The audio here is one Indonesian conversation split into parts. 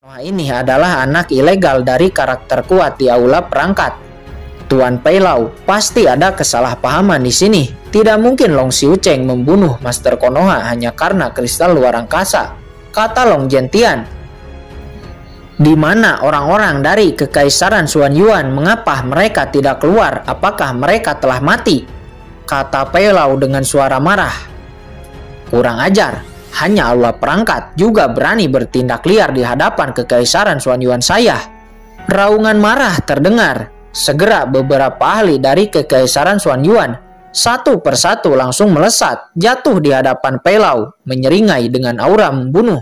Konoha ini adalah anak ilegal dari karakter kuat di aula perangkat. Tuan Peilau, pasti ada kesalahpahaman di sini. Tidak mungkin Long Xiucheng membunuh Master Konoha hanya karena kristal luar angkasa, kata Long Zhentian. Di mana orang-orang dari Kekaisaran Xuanyuan? Mengapa mereka tidak keluar? Apakah mereka telah mati? Kata Peilau dengan suara marah. Kurang ajar, hanya aula perangkat juga berani bertindak liar di hadapan Kekaisaran Xuanyuan saya. Raungan marah terdengar. Segera beberapa ahli dari Kekaisaran Xuanyuan satu persatu langsung melesat, jatuh di hadapan Peilau, menyeringai dengan aura membunuh.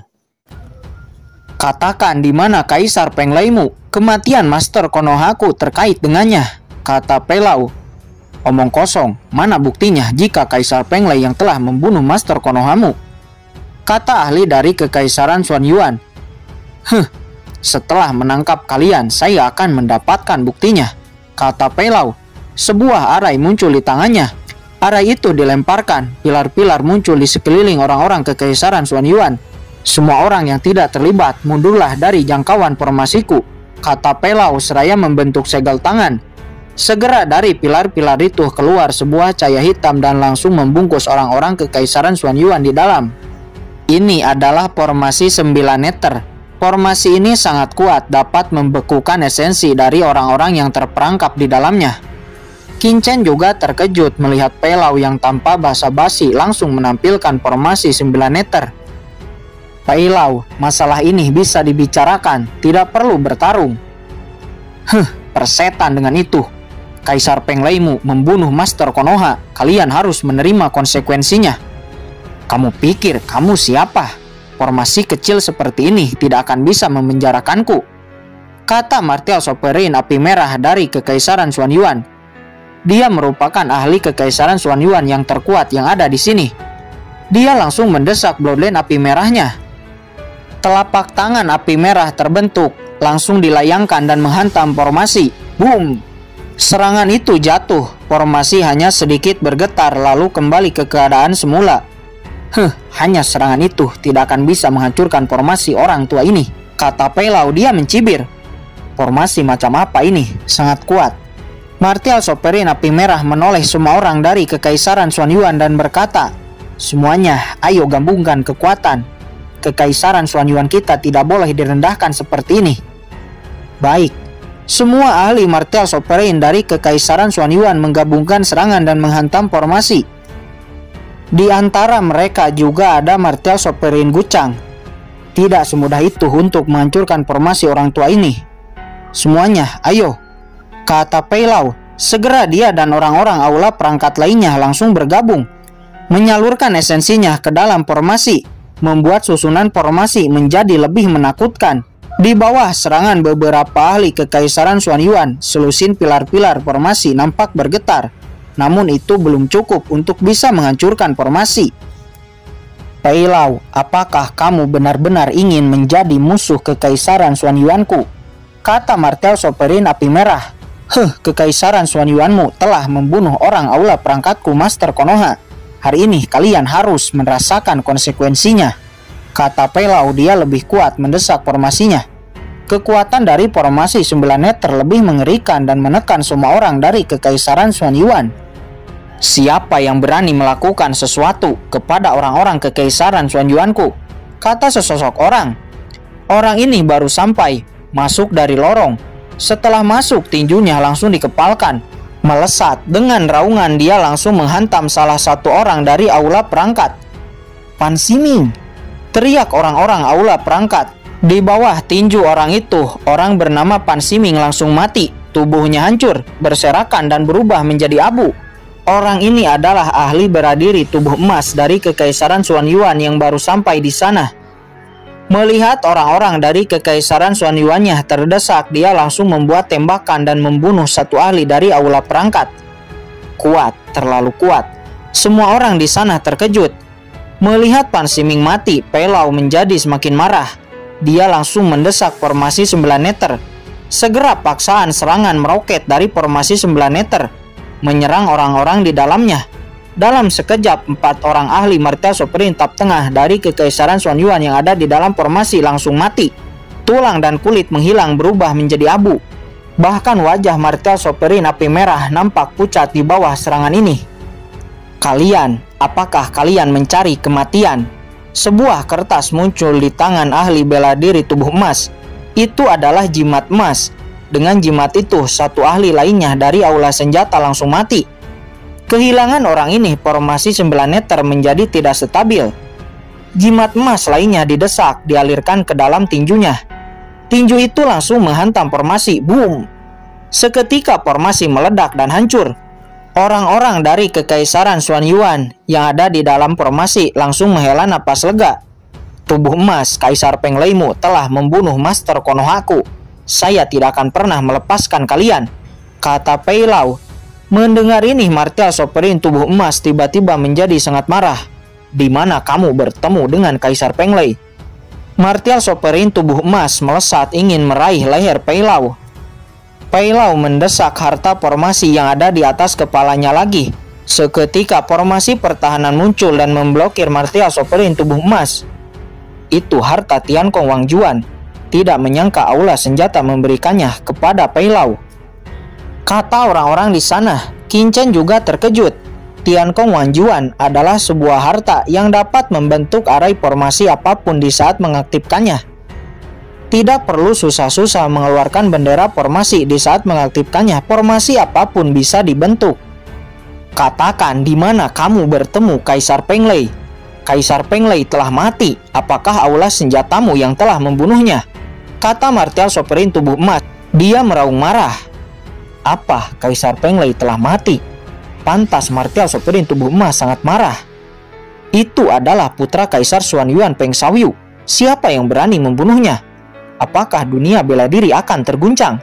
Katakan di mana Kaisar Penglaimu? Kematian Master Konohaku terkait dengannya, kata Peilau. Omong kosong, mana buktinya jika Kaisar Penglai yang telah membunuh Master Konohamu? Kata ahli dari Kekaisaran Xuanyuan. Setelah menangkap kalian, saya akan mendapatkan buktinya, kata Peilau. Sebuah arai muncul di tangannya. Arai itu dilemparkan, pilar-pilar muncul di sekeliling orang-orang Kekaisaran Xuanyuan. Semua orang yang tidak terlibat mundurlah dari jangkauan formasiku, kata Peilau seraya membentuk segel tangan. Segera dari pilar-pilar itu keluar sebuah cahaya hitam dan langsung membungkus orang-orang Kekaisaran Xuanyuan di dalam. Ini adalah formasi 9 meter. Formasi ini sangat kuat, dapat membekukan esensi dari orang-orang yang terperangkap di dalamnya. Qin Chen juga terkejut melihat Peilau yang tanpa basa-basi langsung menampilkan formasi 9 meter. Peilau, masalah ini bisa dibicarakan, tidak perlu bertarung. Persetan dengan itu. Kaisar Penglaimu membunuh Master Konoha, kalian harus menerima konsekuensinya. Kamu pikir kamu siapa? Formasi kecil seperti ini tidak akan bisa memenjarakanku, kata Martial Sovereign Api Merah dari Kekaisaran Xuanyuan. Dia merupakan ahli Kekaisaran Xuanyuan yang terkuat yang ada di sini. Dia langsung mendesak Bloodline Api Merahnya. Telapak tangan api merah terbentuk, langsung dilayangkan dan menghantam formasi. Boom! Serangan itu jatuh, formasi hanya sedikit bergetar lalu kembali ke keadaan semula. Hanya serangan itu tidak akan bisa menghancurkan formasi orang tua ini, kata Peilau. Dia mencibir. Formasi macam apa ini? Sangat kuat. Martial Sovereign Api Merah menoleh semua orang dari Kekaisaran Xuanyuan dan berkata, semuanya, ayo gabungkan kekuatan. Kekaisaran Xuanyuan kita tidak boleh direndahkan seperti ini. Baik. Semua ahli Martial Sovereign dari Kekaisaran Xuanyuan menggabungkan serangan dan menghantam formasi. Di antara mereka juga ada Martial Sovereign Gucang. Tidak semudah itu untuk menghancurkan formasi orang tua ini. Semuanya, ayo, kata Peilau. Segera dia dan orang-orang aula perangkat lainnya langsung bergabung, menyalurkan esensinya ke dalam formasi, membuat susunan formasi menjadi lebih menakutkan. Di bawah serangan beberapa ahli Kekaisaran Xuanyuan, selusin pilar-pilar formasi nampak bergetar. Namun itu belum cukup untuk bisa menghancurkan formasi. Peilau, apakah kamu benar-benar ingin menjadi musuh Kekaisaran Xuanyuanku? Kata Martial Sovereign Api Merah. Kekaisaran Xuanyuanmu telah membunuh orang aula perangkatku Master Konoha. Hari ini kalian harus merasakan konsekuensinya, kata Peilau. Dia lebih kuat mendesak formasinya. Kekuatan dari formasi 9 meter lebih mengerikan dan menekan semua orang dari Kekaisaran Xuanyuan. Siapa yang berani melakukan sesuatu kepada orang-orang Kekaisaran Xuanyuanku? Kata sesosok orang. Orang ini baru sampai, masuk dari lorong. Setelah masuk, tinjunya langsung dikepalkan. Melesat, dengan raungan dia langsung menghantam salah satu orang dari aula perangkat. Pan Ximing! Teriak orang-orang aula perangkat. Di bawah tinju orang itu, orang bernama Pan Ximing langsung mati. Tubuhnya hancur, berserakan dan berubah menjadi abu. Orang ini adalah ahli beradiri tubuh emas dari Kekaisaran Xuanyuan yang baru sampai di sana. Melihat orang-orang dari Kekaisaran Xuanyuannya terdesak, dia langsung membuat tembakan dan membunuh satu ahli dari aula perangkat. Kuat, terlalu kuat. Semua orang di sana terkejut. Melihat Pan Ximing mati, Peilau menjadi semakin marah. Dia langsung mendesak formasi 9 meter. Segera paksaan serangan meroket dari formasi 9 meter, menyerang orang-orang di dalamnya. Dalam sekejap, 4 orang ahli Martial Sovereign tahap tengah dari Kekaisaran Xuanyuan yang ada di dalam formasi langsung mati. Tulang dan kulit menghilang berubah menjadi abu. Bahkan wajah Martial Sovereign api merah nampak pucat di bawah serangan ini. Kalian, apakah kalian mencari kematian? Sebuah kertas muncul di tangan ahli bela diri tubuh emas. Itu adalah jimat emas. Dengan jimat itu, satu ahli lainnya dari aula senjata langsung mati. Kehilangan orang ini, formasi 9 meter menjadi tidak stabil. Jimat emas lainnya didesak, dialirkan ke dalam tinjunya. Tinju itu langsung menghantam formasi, boom! Seketika formasi meledak dan hancur. Orang-orang dari Kekaisaran Xuanyuan yang ada di dalam formasi langsung menghela napas lega. Tubuh emas Kaisar Peng Leimu telah membunuh Master Konohaku. Saya tidak akan pernah melepaskan kalian, kata Pei Lau. Mendengar ini, Martial Sovereign tubuh emas tiba-tiba menjadi sangat marah. Di mana kamu bertemu dengan Kaisar Peng Lei? Martial Sovereign tubuh emas melesat ingin meraih leher Pei Lau. Pei Lau mendesak harta formasi yang ada di atas kepalanya lagi. Seketika formasi pertahanan muncul dan memblokir Martial Sovereign tubuh emas. Itu harta Tiankong Wang Juan. Tidak menyangka aula senjata memberikannya kepada Pei Lau. Kata orang-orang di sana, Qin Chen juga terkejut. Tiankong Wang Juan adalah sebuah harta yang dapat membentuk arai formasi apapun di saat mengaktifkannya. Tidak perlu susah-susah mengeluarkan bendera formasi di saat mengaktifkannya. Formasi apapun bisa dibentuk. Katakan di mana kamu bertemu Kaisar Peng Lei? Kaisar Peng Lei telah mati. Apakah aula senjatamu yang telah membunuhnya? Kata Martial Sovereign tubuh emas. Dia meraung marah. Apa? Kaisar Peng Lei telah mati? Pantas Martial Sovereign tubuh emas sangat marah. Itu adalah putra Kaisar Xuanyuan Peng Xiaoyu. Siapa yang berani membunuhnya? Apakah dunia bela diri akan terguncang?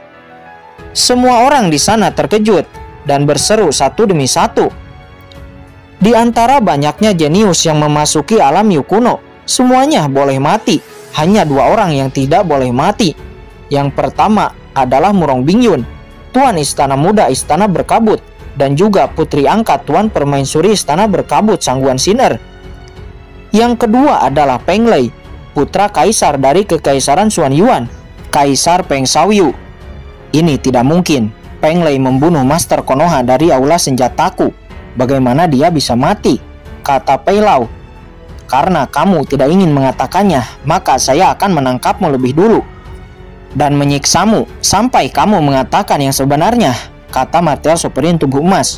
Semua orang di sana terkejut dan berseru satu demi satu. Di antara banyaknya jenius yang memasuki alam Yu kuno, semuanya boleh mati. Hanya 2 orang yang tidak boleh mati. Yang pertama adalah Murong Bingyun, Tuan Istana Muda Istana Berkabut, dan juga putri angkat Tuan Permaisuri Istana Berkabut Sangguan Siner. Yang kedua adalah Peng Lei, putra kaisar dari Kekaisaran Xuanyuan, Kaisar Peng Xiaoyu. Ini tidak mungkin. Peng Lei membunuh Master Konoha dari aula senjataku. Bagaimana dia bisa mati? Kata Pei Lau. Karena kamu tidak ingin mengatakannya, maka saya akan menangkapmu lebih dulu dan menyiksamu sampai kamu mengatakan yang sebenarnya, kata Martial Sovereign tubuh emas.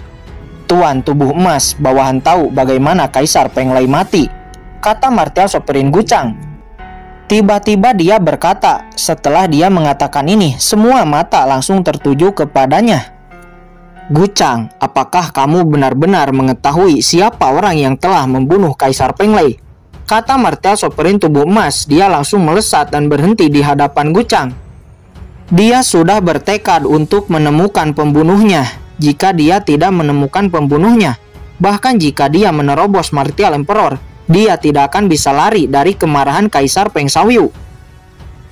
Tuan tubuh emas, bawahan tahu bagaimana Kaisar Peng Lei mati, kata Martial Sovereign Gucang. Tiba-tiba dia berkata, setelah dia mengatakan ini, semua mata langsung tertuju kepadanya. Gucang, apakah kamu benar-benar mengetahui siapa orang yang telah membunuh Kaisar Peng Lei? Kata Martial Sovereign tubuh emas. Dia langsung melesat dan berhenti di hadapan Gucang. Dia sudah bertekad untuk menemukan pembunuhnya. Jika dia tidak menemukan pembunuhnya, bahkan jika dia menerobos Martial Emperor, dia tidak akan bisa lari dari kemarahan Kaisar Peng Xiaoyu.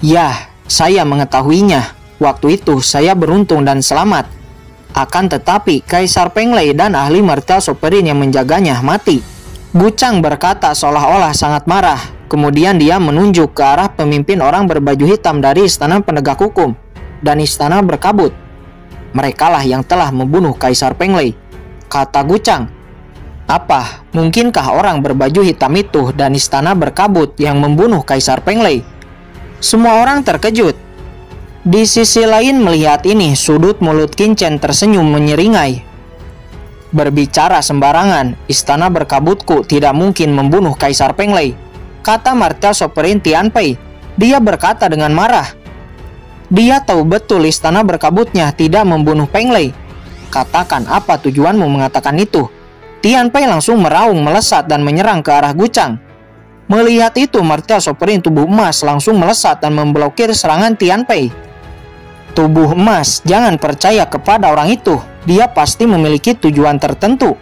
Ya, saya mengetahuinya. Waktu itu saya beruntung dan selamat. Akan tetapi Kaisar Peng Lei dan ahli Martial Sovereign yang menjaganya mati. Gucang berkata seolah-olah sangat marah. Kemudian dia menunjuk ke arah pemimpin orang berbaju hitam dari Istana Penegak Hukum dan Istana Berkabut. Merekalah yang telah membunuh Kaisar Peng Lei, kata Gucang. Apa, mungkinkah orang berbaju hitam itu dan Istana Berkabut yang membunuh Kaisar Peng Lei? Semua orang terkejut. Di sisi lain melihat ini, sudut mulut Qin Chen tersenyum menyeringai. Berbicara sembarangan, Istana Berkabutku tidak mungkin membunuh Kaisar Peng Lei, kata Martial Sovereign Tian Pei. Dia berkata dengan marah. Dia tahu betul Istana Berkabutnya tidak membunuh Peng Lei. Katakan apa tujuanmu mengatakan itu? Tian Pei langsung meraung melesat dan menyerang ke arah Gucang. Melihat itu, Martial Sovereign tubuh emas langsung melesat dan memblokir serangan Tian Pei. Tubuh emas, jangan percaya kepada orang itu. Dia pasti memiliki tujuan tertentu.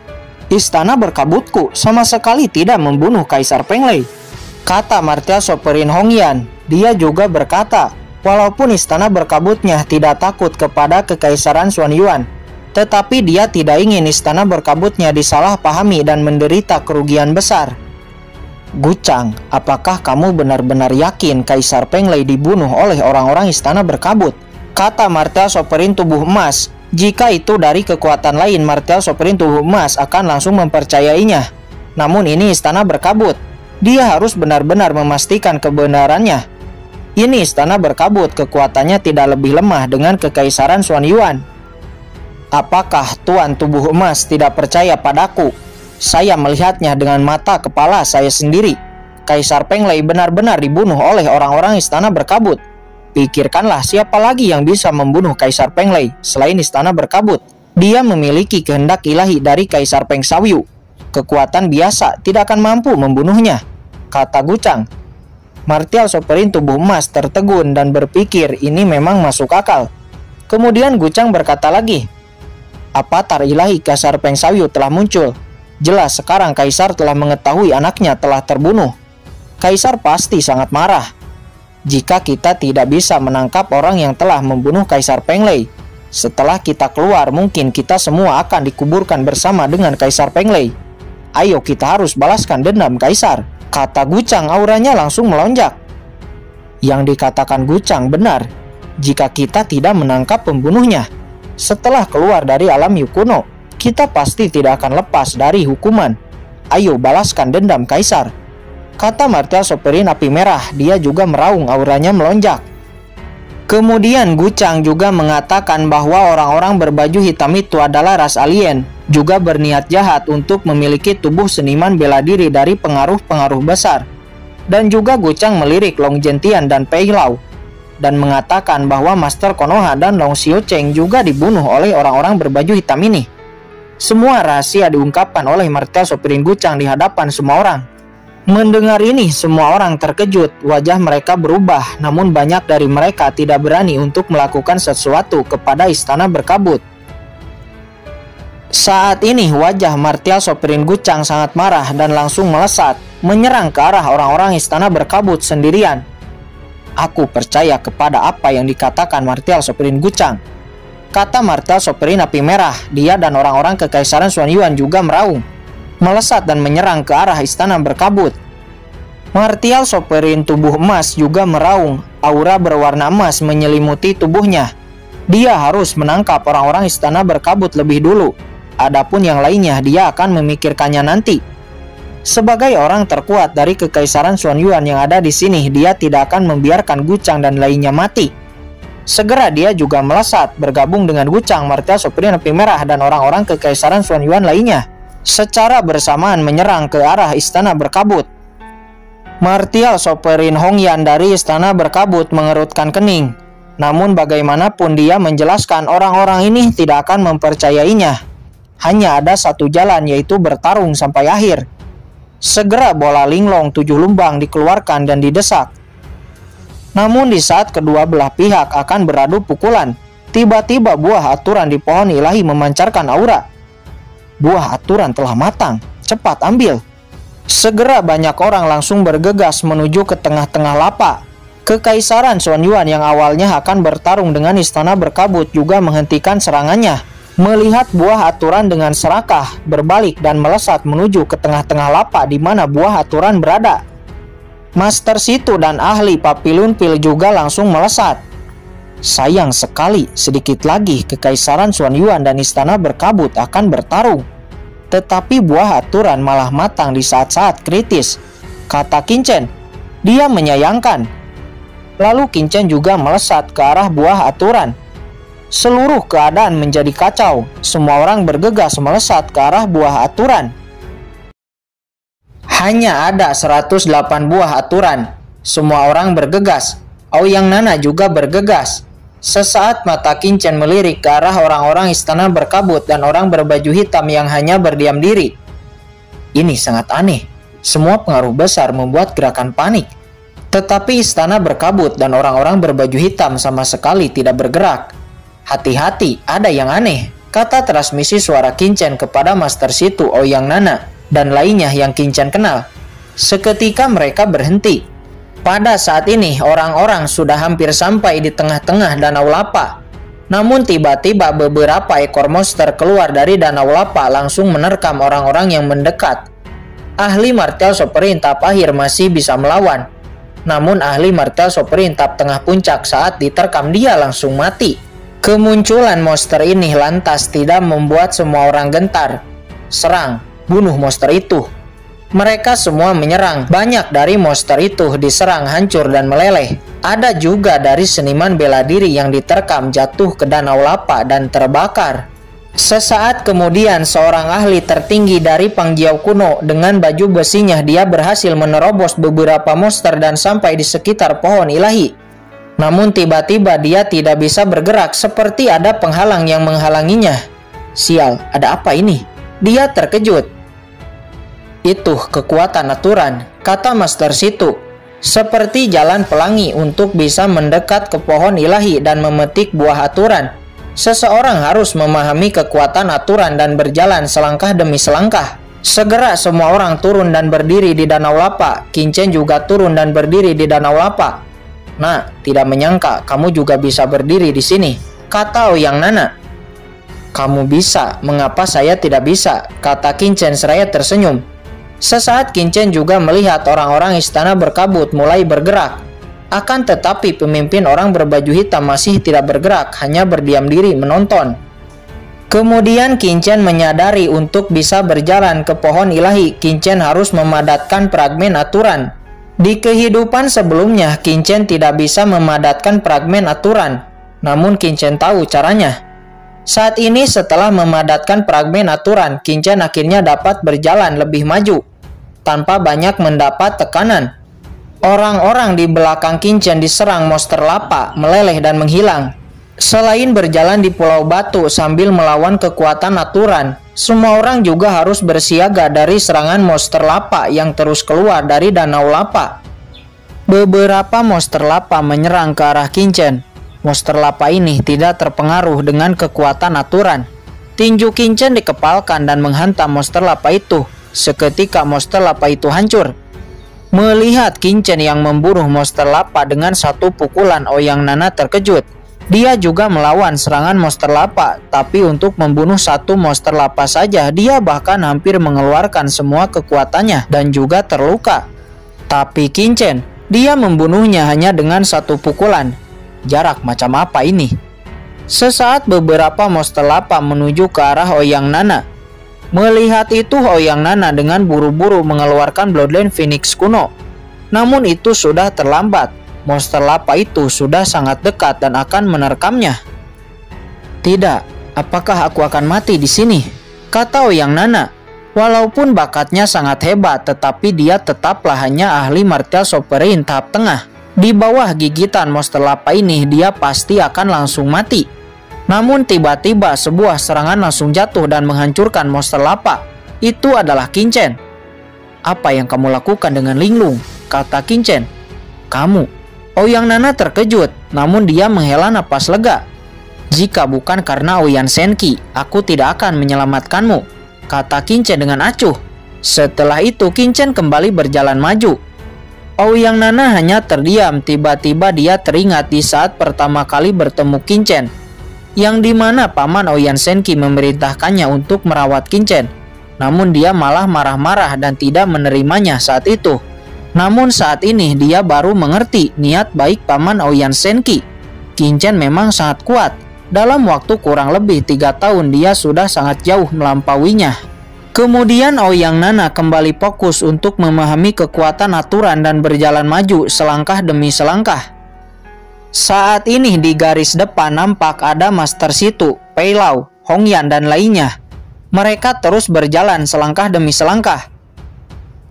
Istana Berkabutku sama sekali tidak membunuh Kaisar Peng Lei, kata Martial Sovereign Hongyan. Dia juga berkata, walaupun Istana Berkabutnya tidak takut kepada Kekaisaran Xuanyuan, tetapi dia tidak ingin Istana Berkabutnya disalahpahami dan menderita kerugian besar. Gucang, apakah kamu benar-benar yakin Kaisar Penglai dibunuh oleh orang-orang istana berkabut? Kata martial sovereign tubuh emas. Jika itu dari kekuatan lain, martial sovereign tubuh emas akan langsung mempercayainya. Namun ini istana berkabut. Dia harus benar-benar memastikan kebenarannya. Ini istana berkabut, kekuatannya tidak lebih lemah dengan kekaisaran Xuanyuan. Apakah Tuan tubuh emas tidak percaya padaku? Saya melihatnya dengan mata kepala saya sendiri. Kaisar Penglai benar-benar dibunuh oleh orang-orang istana berkabut. Pikirkanlah siapa lagi yang bisa membunuh Kaisar Penglai selain istana berkabut. Dia memiliki kehendak ilahi dari Kaisar Peng Xiaoyu. Kekuatan biasa tidak akan mampu membunuhnya, kata Gucang. Martial sovereign tubuh emas tertegun dan berpikir ini memang masuk akal. Kemudian Gucang berkata lagi, avatar ilahi Kaisar Peng Xiaoyu telah muncul. Jelas sekarang Kaisar telah mengetahui anaknya telah terbunuh. Kaisar pasti sangat marah. Jika kita tidak bisa menangkap orang yang telah membunuh Kaisar Penglai, setelah kita keluar mungkin kita semua akan dikuburkan bersama dengan Kaisar Penglai. Ayo kita harus balaskan dendam Kaisar, kata Gucang. Auranya langsung melonjak. Yang dikatakan Gucang benar. Jika kita tidak menangkap pembunuhnya, setelah keluar dari alam Yu kuno, kita pasti tidak akan lepas dari hukuman. Ayo balaskan dendam Kaisar, kata martial sovereign api merah. Dia juga meraung, auranya melonjak. Kemudian Gucang juga mengatakan bahwa orang-orang berbaju hitam itu adalah ras alien, juga berniat jahat untuk memiliki tubuh seniman bela diri dari pengaruh-pengaruh besar. Dan juga Gucang melirik Long Zhentian dan Pei Lao, dan mengatakan bahwa Master Konoha dan Long Xiucheng juga dibunuh oleh orang-orang berbaju hitam ini. Semua rahasia diungkapkan oleh martial sovereign Gucang di hadapan semua orang. Mendengar ini, semua orang terkejut, wajah mereka berubah, namun banyak dari mereka tidak berani untuk melakukan sesuatu kepada istana berkabut. Saat ini wajah martial sovereign Gucang sangat marah dan langsung melesat, menyerang ke arah orang-orang istana berkabut sendirian. Aku percaya kepada apa yang dikatakan martial sovereign Gucang, kata martial sovereign api merah. Dia dan orang-orang kekaisaran Xuanyuan juga meraung, melesat dan menyerang ke arah istana berkabut. Martial sovereign tubuh emas juga meraung, aura berwarna emas menyelimuti tubuhnya. Dia harus menangkap orang-orang istana berkabut lebih dulu. Adapun yang lainnya dia akan memikirkannya nanti. Sebagai orang terkuat dari kekaisaran Xuanyuan yang ada di sini, dia tidak akan membiarkan Gucang dan lainnya mati. Segera dia juga melesat bergabung dengan Gucang, martial sovereign api merah dan orang-orang kekaisaran Xuanyuan lainnya, secara bersamaan menyerang ke arah istana berkabut. Martial sovereign Hongyan dari istana berkabut mengerutkan kening. Namun bagaimanapun dia menjelaskan, orang-orang ini tidak akan mempercayainya. Hanya ada satu jalan, yaitu bertarung sampai akhir. Segera bola linglong 7 lubang dikeluarkan dan didesak. Namun di saat kedua belah pihak akan beradu pukulan, tiba-tiba buah aturan di pohon ilahi memancarkan aura. Buah aturan telah matang, cepat ambil. Segera banyak orang langsung bergegas menuju ke tengah-tengah lapak. Kekaisaran Xuanyuan yang awalnya akan bertarung dengan istana berkabut juga menghentikan serangannya. Melihat buah aturan dengan serakah, berbalik dan melesat menuju ke tengah-tengah lapak di mana buah aturan berada. Master Situ dan ahli Papilun Pil juga langsung melesat. Sayang sekali, sedikit lagi kekaisaran Xuanyuan dan istana berkabut akan bertarung. Tetapi buah aturan malah matang di saat-saat kritis, kata Qin Chen. Dia menyayangkan. Lalu Qin Chen juga melesat ke arah buah aturan. Seluruh keadaan menjadi kacau. Semua orang bergegas melesat ke arah buah aturan. Hanya ada 108 buah aturan. Semua orang bergegas. Aoyang Nana juga bergegas. Sesaat mata Qin Chen melirik ke arah orang-orang istana berkabut dan orang berbaju hitam yang hanya berdiam diri. Ini sangat aneh. Semua pengaruh besar membuat gerakan panik. Tetapi istana berkabut dan orang-orang berbaju hitam sama sekali tidak bergerak. Hati-hati, ada yang aneh, kata transmisi suara Qin Chen kepada Master Situ, Aoyang Nana, dan lainnya yang Qin Chen kenal. Seketika mereka berhenti. Pada saat ini, orang-orang sudah hampir sampai di tengah-tengah danau lapak. Namun tiba-tiba beberapa ekor monster keluar dari danau lapak langsung menerkam orang-orang yang mendekat. ahli martial Soperintah akhir masih bisa melawan. Namun ahli martial Soperintah tengah puncak saat diterkam dia langsung mati. Kemunculan monster ini lantas tidak membuat semua orang gentar. Serang, bunuh monster itu. Mereka semua menyerang. Banyak dari monster itu diserang hancur dan meleleh. Ada juga dari seniman bela diri yang diterkam jatuh ke danau lapa dan terbakar. Sesaat kemudian seorang ahli tertinggi dari Pangjiao kuno dengan baju besinya dia berhasil menerobos beberapa monster dan sampai di sekitar pohon ilahi. Namun tiba-tiba dia tidak bisa bergerak seperti ada penghalang yang menghalanginya. Sial, ada apa ini? Dia terkejut. Itu kekuatan aturan, kata Master Situ. Seperti jalan pelangi untuk bisa mendekat ke pohon ilahi dan memetik buah aturan. Seseorang harus memahami kekuatan aturan dan berjalan selangkah demi selangkah. Segera semua orang turun dan berdiri di danau lapa. Qin juga turun dan berdiri di danau lapa. Nah, tidak menyangka kamu juga bisa berdiri di sini, kata Ouyang Nana. Kamu bisa, mengapa saya tidak bisa? Kata Qin seraya tersenyum. Sesaat Qin juga melihat orang-orang istana berkabut mulai bergerak. Akan tetapi pemimpin orang berbaju hitam masih tidak bergerak, hanya berdiam diri menonton. Kemudian Qin menyadari untuk bisa berjalan ke pohon ilahi, Qin harus memadatkan fragmen aturan. Di kehidupan sebelumnya, Qin tidak bisa memadatkan fragmen aturan. Namun Qin tahu caranya. Saat ini setelah memadatkan fragmen aturan, Qin akhirnya dapat berjalan lebih maju tanpa banyak mendapat tekanan. Orang-orang di belakang Qin diserang monster lapa, meleleh dan menghilang. Selain berjalan di Pulau Batu sambil melawan kekuatan aturan, semua orang juga harus bersiaga dari serangan monster lapa yang terus keluar dari danau lapa. Beberapa monster lapa menyerang ke arah Qin. Monster lapa ini tidak terpengaruh dengan kekuatan aturan. Tinju Qin dikepalkan dan menghantam monster lapa itu. Seketika monster lapa itu hancur. Melihat Qin yang membunuh monster lapa dengan satu pukulan, Ouyang Nana terkejut. Dia juga melawan serangan monster lapa, tapi untuk membunuh satu monster lapa saja, dia bahkan hampir mengeluarkan semua kekuatannya dan juga terluka. Tapi Qin dia membunuhnya hanya dengan satu pukulan. Jarak macam apa ini? Sesaat beberapa monster lapa menuju ke arah Ouyang Nana. Melihat itu, Ouyang Nana dengan buru-buru mengeluarkan Bloodline Phoenix kuno. Namun itu sudah terlambat. Monster lapa itu sudah sangat dekat dan akan menerkamnya. Tidak, apakah aku akan mati di sini? Kata Ouyang Nana. Walaupun bakatnya sangat hebat, tetapi dia tetaplah hanya ahli martial sovereign tahap tengah. Di bawah gigitan monster lapa ini, dia pasti akan langsung mati. Namun tiba-tiba sebuah serangan langsung jatuh dan menghancurkan monster lapa. Itu adalah Qin. Apa yang kamu lakukan dengan Linglung? Kata Qin. Kamu. Ouyang Nana terkejut, namun dia menghela napas lega. Jika bukan karena Ouyang Senki, aku tidak akan menyelamatkanmu, kata Qin dengan acuh. Setelah itu Qin kembali berjalan maju. Ouyang Nana hanya terdiam. Tiba-tiba dia teringat di saat pertama kali bertemu Qin, yang dimana Paman Ouyang Senki memerintahkannya untuk merawat Qin. Namun dia malah marah-marah dan tidak menerimanya saat itu. Namun saat ini dia baru mengerti niat baik Paman Ouyang Senki. Qin memang sangat kuat. Dalam waktu kurang lebih 3 tahun dia sudah sangat jauh melampauinya. Kemudian Ouyang Nana kembali fokus untuk memahami kekuatan aturan dan berjalan maju selangkah demi selangkah. Saat ini di garis depan nampak ada Master Situ, Pei Lau, Hong Yan dan lainnya. Mereka terus berjalan selangkah demi selangkah.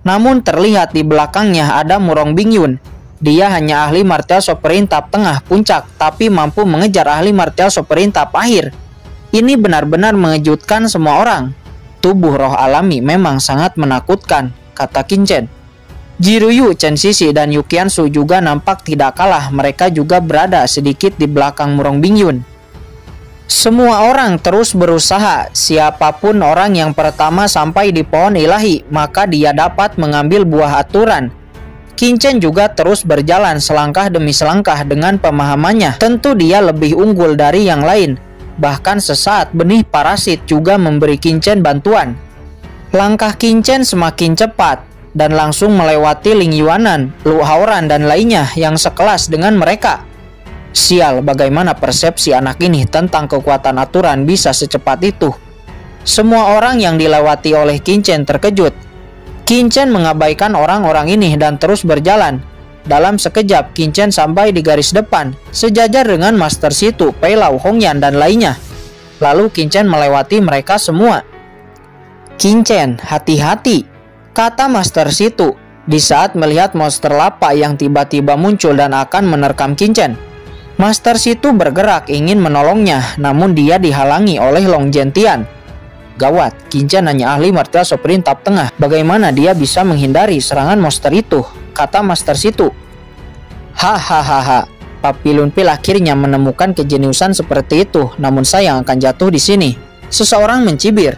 Namun terlihat di belakangnya ada Murong Bingyun. Dia hanya ahli martial sovereign tahap tengah puncak, tapi mampu mengejar ahli martial sovereign tahap akhir. Ini benar-benar mengejutkan semua orang. Tubuh roh alami memang sangat menakutkan, kata Qin. Jiruyu, Chen Xixi dan Yu Qiansu juga nampak tidak kalah. Mereka juga berada sedikit di belakang Murong Bingyun. Semua orang terus berusaha. Siapapun orang yang pertama sampai di pohon ilahi, maka dia dapat mengambil buah aturan. Qin juga terus berjalan selangkah demi selangkah dengan pemahamannya. Tentu dia lebih unggul dari yang lain. Bahkan sesaat benih parasit juga memberi Qin bantuan. Langkah Qingchen semakin cepat dan langsung melewati Ling Yuanan, Lu Haoran dan lainnya yang sekelas dengan mereka. Sial, bagaimana persepsi anak ini tentang kekuatan aturan bisa secepat itu. Semua orang yang dilewati oleh Qingchen terkejut. Qingchen mengabaikan orang-orang ini dan terus berjalan. Dalam sekejap, Qingchen sampai di garis depan, sejajar dengan Master Situ, Pei Lau, Hongyan dan lainnya. Lalu Qingchen melewati mereka semua. "Qingchen, hati-hati," kata Master Situ di saat melihat monster lapa yang tiba-tiba muncul dan akan menerkam Qingchen. Master Situ bergerak ingin menolongnya, namun dia dihalangi oleh Long Zhentian. Gawat, Qingchen hanya ahli martial Sovereign Tap Tengah. Bagaimana dia bisa menghindari serangan monster itu? Kata Master Situ. Hahaha, Papillon Pil akhirnya menemukan kejeniusan seperti itu, namun sayang akan jatuh di sini. Seseorang mencibir.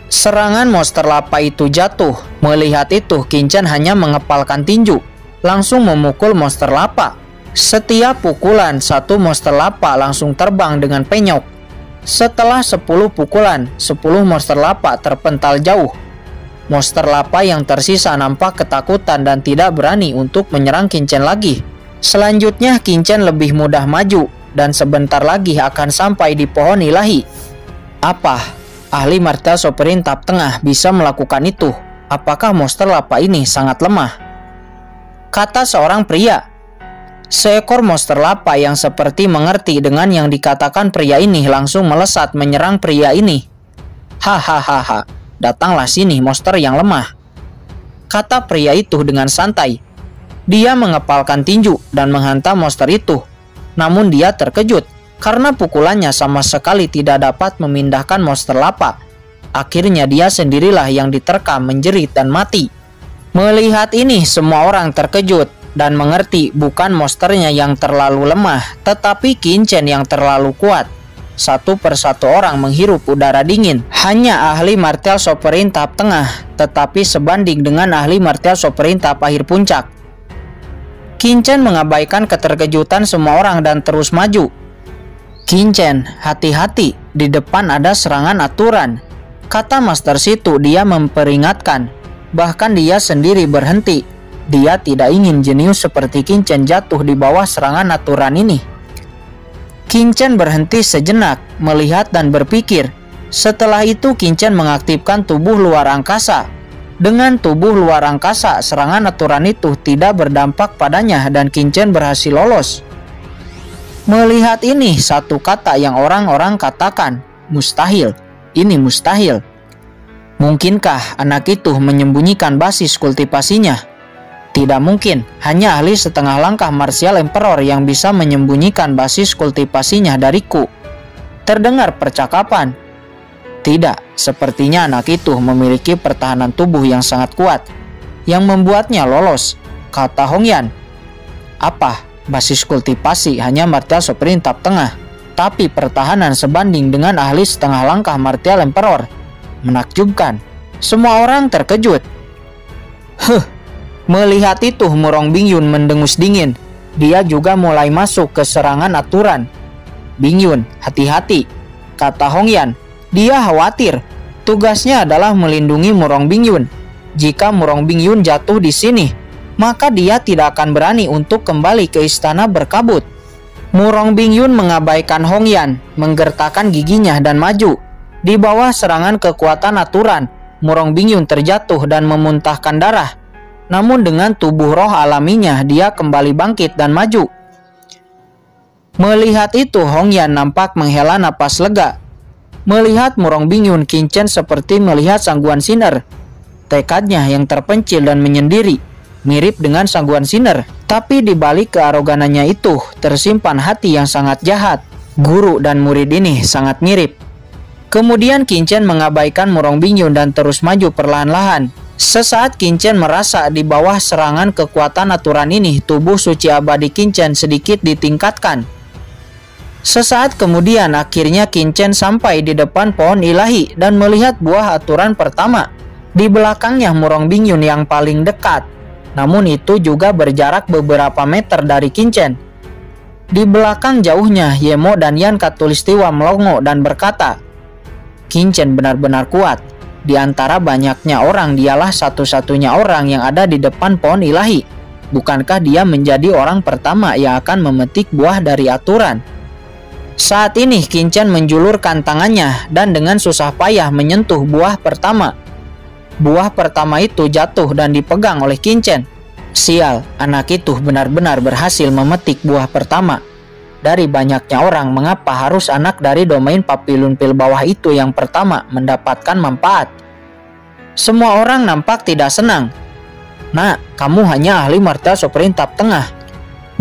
Serangan monster lapa itu jatuh. Melihat itu, Qingchen hanya mengepalkan tinju, langsung memukul monster lapa. Setiap pukulan, satu monster lapa langsung terbang dengan penyok. Setelah 10 pukulan, 10 monster lapa terpental jauh. Monster lapa yang tersisa nampak ketakutan dan tidak berani untuk menyerang Qingchen lagi. Selanjutnya Qingchen lebih mudah maju dan sebentar lagi akan sampai di pohon ilahi. Apa? Ahli martial Sovereign Tap Tengah bisa melakukan itu? Apakah monster lapa ini sangat lemah? Kata seorang pria. Seekor monster lapa yang seperti mengerti dengan yang dikatakan pria ini langsung melesat menyerang pria ini. Hahaha, datanglah sini monster yang lemah, kata pria itu dengan santai. Dia mengepalkan tinju dan menghantam monster itu. Namun dia terkejut karena pukulannya sama sekali tidak dapat memindahkan monster lapa. Akhirnya dia sendirilah yang diterkam menjerit dan mati. Melihat ini semua orang terkejut dan mengerti bukan monsternya yang terlalu lemah, tetapi Qingchen yang terlalu kuat. Satu persatu orang menghirup udara dingin. Hanya ahli martial Sovereign tahap tengah, tetapi sebanding dengan ahli martial Sovereign tahap akhir puncak. Qingchen mengabaikan keterkejutan semua orang dan terus maju. Qingchen, hati-hati, di depan ada serangan aturan, kata Master Situ. Dia memperingatkan. Bahkan dia sendiri berhenti. Dia tidak ingin jenius seperti Qingchen jatuh di bawah serangan aturan ini. Qingchen berhenti sejenak, melihat dan berpikir. Setelah itu Qingchen mengaktifkan tubuh luar angkasa. Dengan tubuh luar angkasa, serangan aturan itu tidak berdampak padanya dan Qingchen berhasil lolos. Melihat ini, satu kata yang orang-orang katakan, mustahil. Ini mustahil. Mungkinkah anak itu menyembunyikan basis kultivasinya? Tidak mungkin, hanya ahli setengah langkah martial emperor yang bisa menyembunyikan basis kultivasinya dariku. Terdengar percakapan. Tidak, sepertinya anak itu memiliki pertahanan tubuh yang sangat kuat, yang membuatnya lolos, kata Hongyan. Apa? Basis kultivasi hanya martial Sovereign tahap tengah, tapi pertahanan sebanding dengan ahli setengah langkah martial emperor. Menakjubkan. Semua orang terkejut. Melihat itu, Murong Bingyun mendengus dingin. Dia juga mulai masuk ke serangan aturan. Bingyun, hati-hati, kata Hongyan. Dia khawatir. Tugasnya adalah melindungi Murong Bingyun. Jika Murong Bingyun jatuh di sini, maka dia tidak akan berani untuk kembali ke istana berkabut. Murong Bingyun mengabaikan Hongyan, menggertakkan giginya dan maju. Di bawah serangan kekuatan aturan, Murong Bingyun terjatuh dan memuntahkan darah. Namun dengan tubuh roh alaminya, dia kembali bangkit dan maju. Melihat itu, Hongyan nampak menghela napas lega. Melihat Murong Bingyun, Qingchen seperti melihat Sangguan Sinner. Tekadnya yang terpencil dan menyendiri, mirip dengan Sangguan Sinner. Tapi di balik kearoganannya itu, tersimpan hati yang sangat jahat. Guru dan murid ini sangat mirip. Kemudian Qingchen mengabaikan Murong Bingyun dan terus maju perlahan-lahan. Sesaat Qingchen merasa di bawah serangan kekuatan aturan ini, tubuh suci abadi Qingchen sedikit ditingkatkan. Sesaat kemudian akhirnya Qingchen sampai di depan pohon ilahi dan melihat buah aturan pertama. Di belakangnya Murong Bingyun yang paling dekat, namun itu juga berjarak beberapa meter dari Qingchen. Di belakang jauhnya Yemo dan Yan Katulistiwa melongo dan berkata, Qingchen benar-benar kuat. Di antara banyaknya orang, dialah satu-satunya orang yang ada di depan pohon ilahi. Bukankah dia menjadi orang pertama yang akan memetik buah dari aturan? Saat ini Qin-Chen menjulurkan tangannya dan dengan susah payah menyentuh buah pertama. Buah pertama itu jatuh dan dipegang oleh Qin-Chen. Sial, anak itu benar-benar berhasil memetik buah pertama. Dari banyaknya orang, mengapa harus anak dari domain Papillon Pil bawah itu yang pertama mendapatkan manfaat? Semua orang nampak tidak senang. Nak, kamu hanya ahli martial Supreme tahap tengah.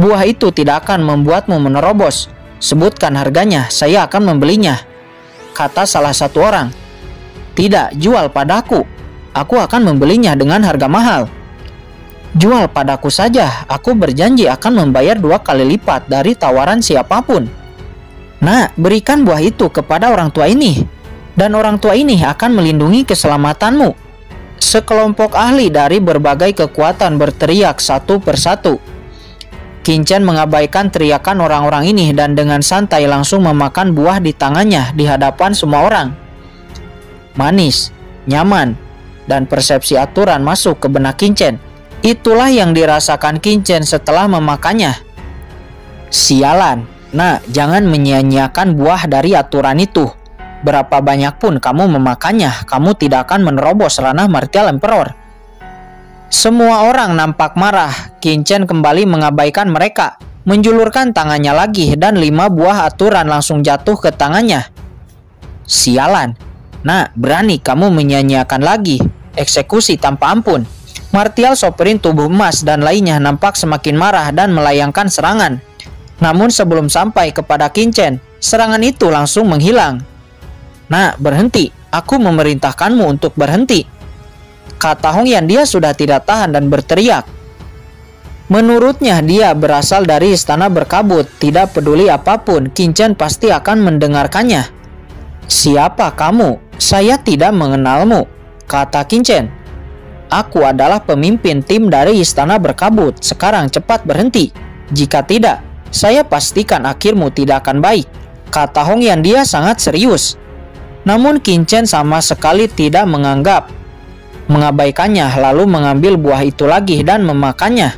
Buah itu tidak akan membuatmu menerobos. Sebutkan harganya, saya akan membelinya, kata salah satu orang. Tidak, jual padaku. Aku akan membelinya dengan harga mahal. Jual padaku saja, aku berjanji akan membayar 2 kali lipat dari tawaran siapapun. Nah, berikan buah itu kepada orang tua ini, dan orang tua ini akan melindungi keselamatanmu. Sekelompok ahli dari berbagai kekuatan berteriak satu persatu. Qin-Chen mengabaikan teriakan orang-orang ini dan dengan santai langsung memakan buah di tangannya di hadapan semua orang. Manis, nyaman, dan persepsi aturan masuk ke benak Qin-Chen. Itulah yang dirasakan Qin-Chen setelah memakannya. Sialan, nah jangan menyia-nyiakan buah dari aturan itu. Berapa banyak pun kamu memakannya, kamu tidak akan menerobos ranah Martial Emperor. Semua orang nampak marah. Qin-Chen kembali mengabaikan mereka, menjulurkan tangannya lagi dan 5 buah aturan langsung jatuh ke tangannya. Sialan, nah berani kamu menyia-nyiakan lagi. Eksekusi tanpa ampun. Martial Supreme tubuh emas dan lainnya nampak semakin marah dan melayangkan serangan. Namun sebelum sampai kepada Qin-Chen, serangan itu langsung menghilang. Nah, berhenti. Aku memerintahkanmu untuk berhenti, kata Hong Yan. Dia sudah tidak tahan dan berteriak. Menurutnya dia berasal dari istana berkabut. Tidak peduli apapun, Qin-Chen pasti akan mendengarkannya. Siapa kamu? Saya tidak mengenalmu, kata Qin-Chen. Aku adalah pemimpin tim dari istana berkabut. Sekarang cepat berhenti. Jika tidak, saya pastikan akhirmu tidak akan baik, kata Hong Yan. Dia sangat serius. Namun Qin-Chen sama sekali tidak menganggap. Mengabaikannya lalu mengambil buah itu lagi dan memakannya.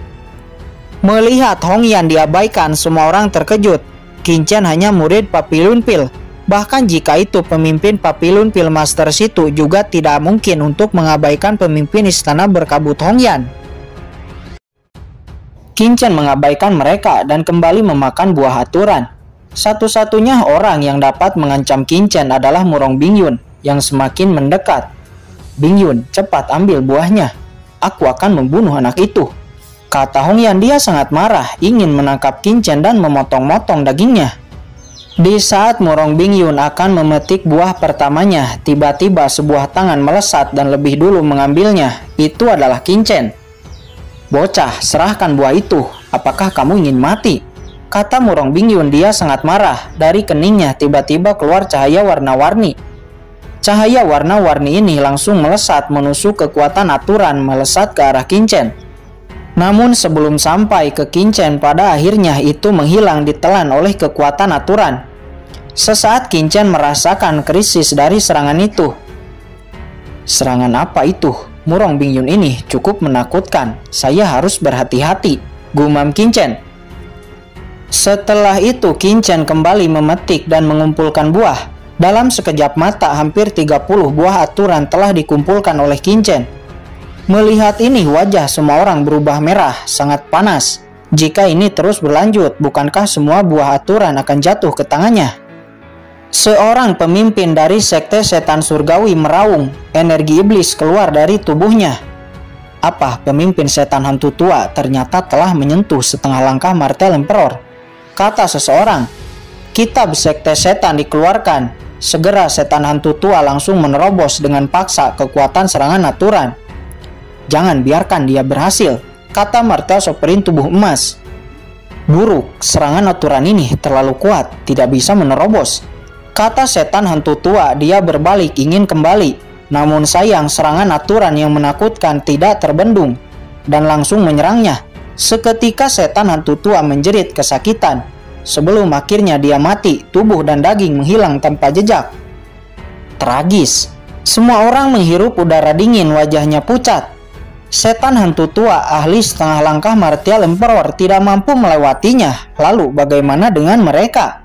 Melihat Hong Yan diabaikan, semua orang terkejut. Qin-Chen hanya murid Papillon Pil. Bahkan jika itu pemimpin Papillon Pil Masters itu juga tidak mungkin untuk mengabaikan pemimpin istana berkabut Hong Yan. Qin-Chen mengabaikan mereka dan kembali memakan buah aturan. Satu-satunya orang yang dapat mengancam Qin-Chen adalah Murong Bingyun yang semakin mendekat. Bingyun, cepat ambil buahnya. Aku akan membunuh anak itu, kata Hong Yan. Dia sangat marah, ingin menangkap Qin-Chen dan memotong-motong dagingnya. Di saat Murong Bingyun akan memetik buah pertamanya, tiba-tiba sebuah tangan melesat dan lebih dulu mengambilnya. Itu adalah Qin-Chen. Bocah, serahkan buah itu. Apakah kamu ingin mati? Kata Murong Bingyun. Dia sangat marah. Dari keningnya tiba-tiba keluar cahaya warna-warni. Cahaya warna-warni ini langsung melesat menusuk kekuatan aturan, melesat ke arah Qin-Chen. Namun sebelum sampai ke Qin-Chen, pada akhirnya itu menghilang ditelan oleh kekuatan aturan. Sesaat Qin-Chen merasakan krisis dari serangan itu. Serangan apa itu? Murong Bingyun ini cukup menakutkan. Saya harus berhati-hati, gumam Qin-Chen. Setelah itu Qin-Chen kembali memetik dan mengumpulkan buah. Dalam sekejap mata hampir 30 buah aturan telah dikumpulkan oleh Qin-Chen. Melihat ini wajah semua orang berubah merah, sangat panas. Jika ini terus berlanjut, bukankah semua buah aturan akan jatuh ke tangannya? Seorang pemimpin dari sekte setan surgawi meraung, energi iblis keluar dari tubuhnya. Apa pemimpin setan hantu tua ternyata telah menyentuh setengah langkah Martial Emperor, kata seseorang. Kitab sekte setan dikeluarkan. Segera setan hantu tua langsung menerobos dengan paksa kekuatan serangan aturan. Jangan biarkan dia berhasil, kata Martial Supreme tubuh emas. Buruk, serangan aturan ini terlalu kuat, tidak bisa menerobos, kata setan hantu tua. Dia berbalik ingin kembali. Namun sayang, serangan aturan yang menakutkan tidak terbendung dan langsung menyerangnya. Seketika setan hantu tua menjerit kesakitan. Sebelum akhirnya dia mati, tubuh dan daging menghilang tanpa jejak. Tragis. Semua orang menghirup udara dingin, wajahnya pucat. Setan hantu tua, ahli setengah langkah Martial Emperor, tidak mampu melewatinya. Lalu bagaimana dengan mereka?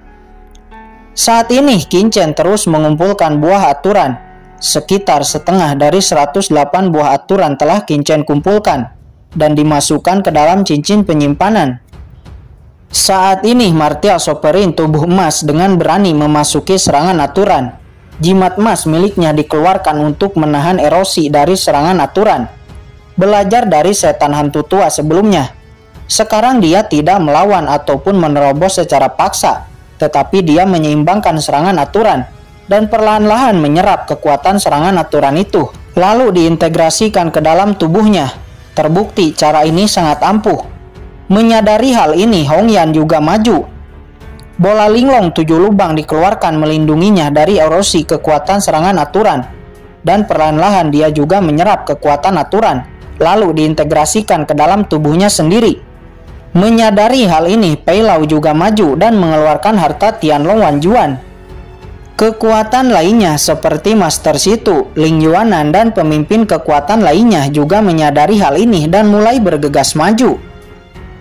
Saat ini Qin Chen terus mengumpulkan buah aturan. Sekitar setengah dari 108 buah aturan telah Qin Chen kumpulkan dan dimasukkan ke dalam cincin penyimpanan. Saat ini Martial Sovereign tubuh emas dengan berani memasuki serangan aturan. Jimat emas miliknya dikeluarkan untuk menahan erosi dari serangan aturan. Belajar dari setan hantu tua sebelumnya, sekarang dia tidak melawan ataupun menerobos secara paksa, tetapi dia menyeimbangkan serangan aturan dan perlahan-lahan menyerap kekuatan serangan aturan itu, lalu diintegrasikan ke dalam tubuhnya. Terbukti cara ini sangat ampuh. Menyadari hal ini, Hong Yan juga maju. Bola linglong 7 lubang dikeluarkan melindunginya dari erosi kekuatan serangan aturan, dan perlahan-lahan dia juga menyerap kekuatan aturan, lalu diintegrasikan ke dalam tubuhnya sendiri. Menyadari hal ini, Pei Lau juga maju dan mengeluarkan harta Tianlong Wanjuan. Kekuatan lainnya seperti Master Situ, Ling Yuanan, dan pemimpin kekuatan lainnya juga menyadari hal ini dan mulai bergegas maju.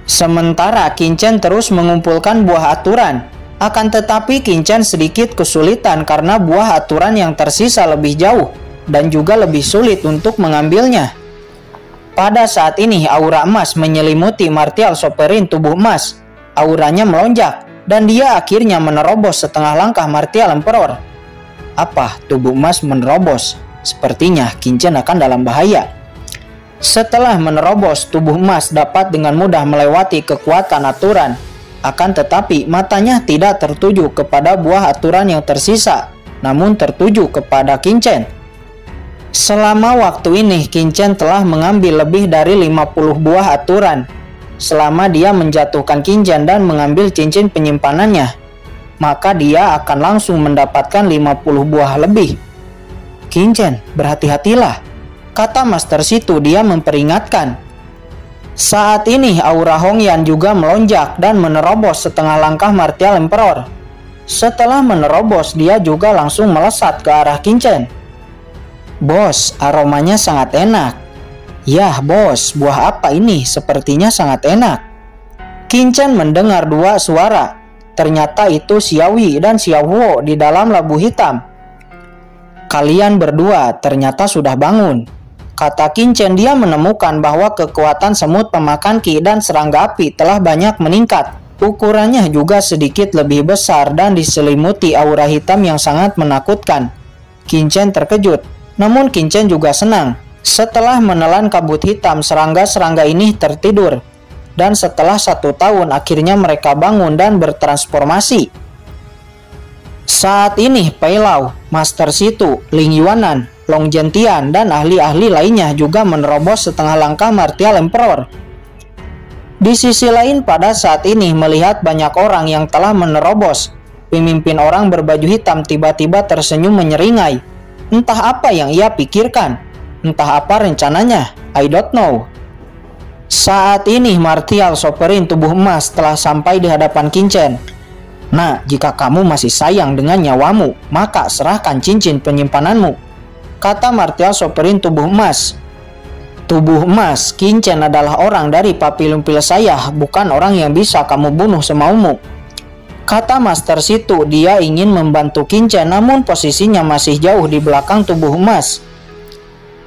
Sementara Qin Chen terus mengumpulkan buah aturan. Akan tetapi Qin Chen sedikit kesulitan karena buah aturan yang tersisa lebih jauh dan juga lebih sulit untuk mengambilnya. Pada saat ini aura emas menyelimuti Martial Sovereign tubuh emas. Auranya melonjak dan dia akhirnya menerobos setengah langkah Martial Emperor. Apa? Tubuh emas menerobos? Sepertinya Qin Chen akan dalam bahaya. Setelah menerobos, tubuh emas dapat dengan mudah melewati kekuatan aturan. Akan tetapi matanya tidak tertuju kepada buah aturan yang tersisa, namun tertuju kepada Qin Chen. Selama waktu ini Qin Chen telah mengambil lebih dari 50 buah aturan. Selama dia menjatuhkan Qin Chen dan mengambil cincin penyimpanannya, maka dia akan langsung mendapatkan 50 buah lebih. Qin Chen, berhati-hatilah, kata Master Situ, dia memperingatkan. Saat ini aura Hong Yan juga melonjak dan menerobos setengah langkah Martial Emperor. Setelah menerobos, dia juga langsung melesat ke arah Qin Chen. Bos, aromanya sangat enak. Yah bos, buah apa ini? Sepertinya sangat enak. Qin Chen mendengar dua suara. Ternyata itu Xiaoyi dan Xiaohuo di dalam labu hitam. Kalian berdua ternyata sudah bangun, kata Qin Chen. Dia menemukan bahwa kekuatan semut pemakan ki dan serangga api telah banyak meningkat. Ukurannya juga sedikit lebih besar dan diselimuti aura hitam yang sangat menakutkan. Qin Chen terkejut, namun Qin Chen juga senang. Setelah menelan kabut hitam, serangga-serangga ini tertidur. Dan setelah 1 tahun akhirnya mereka bangun dan bertransformasi. Saat ini Pei Lau, Master Situ, Ling Yuanan, Long Zhentian, dan ahli-ahli lainnya juga menerobos setengah langkah Martial Emperor. Di sisi lain, pada saat ini melihat banyak orang yang telah menerobos, pemimpin orang berbaju hitam tiba-tiba tersenyum menyeringai. Entah apa yang ia pikirkan, entah apa rencananya, I don't know. Saat ini Martial Sovereign tubuh emas telah sampai di hadapan Qin Chen. Nah, jika kamu masih sayang dengan nyawamu, maka serahkan cincin penyimpananmu, kata Martial Sovereign tubuh emas. Tubuh emas, Qin Chen adalah orang dari Papillon saya, bukan orang yang bisa kamu bunuh semaumu, kata Master Situ. Dia ingin membantu Qin Chen, namun posisinya masih jauh di belakang tubuh emas.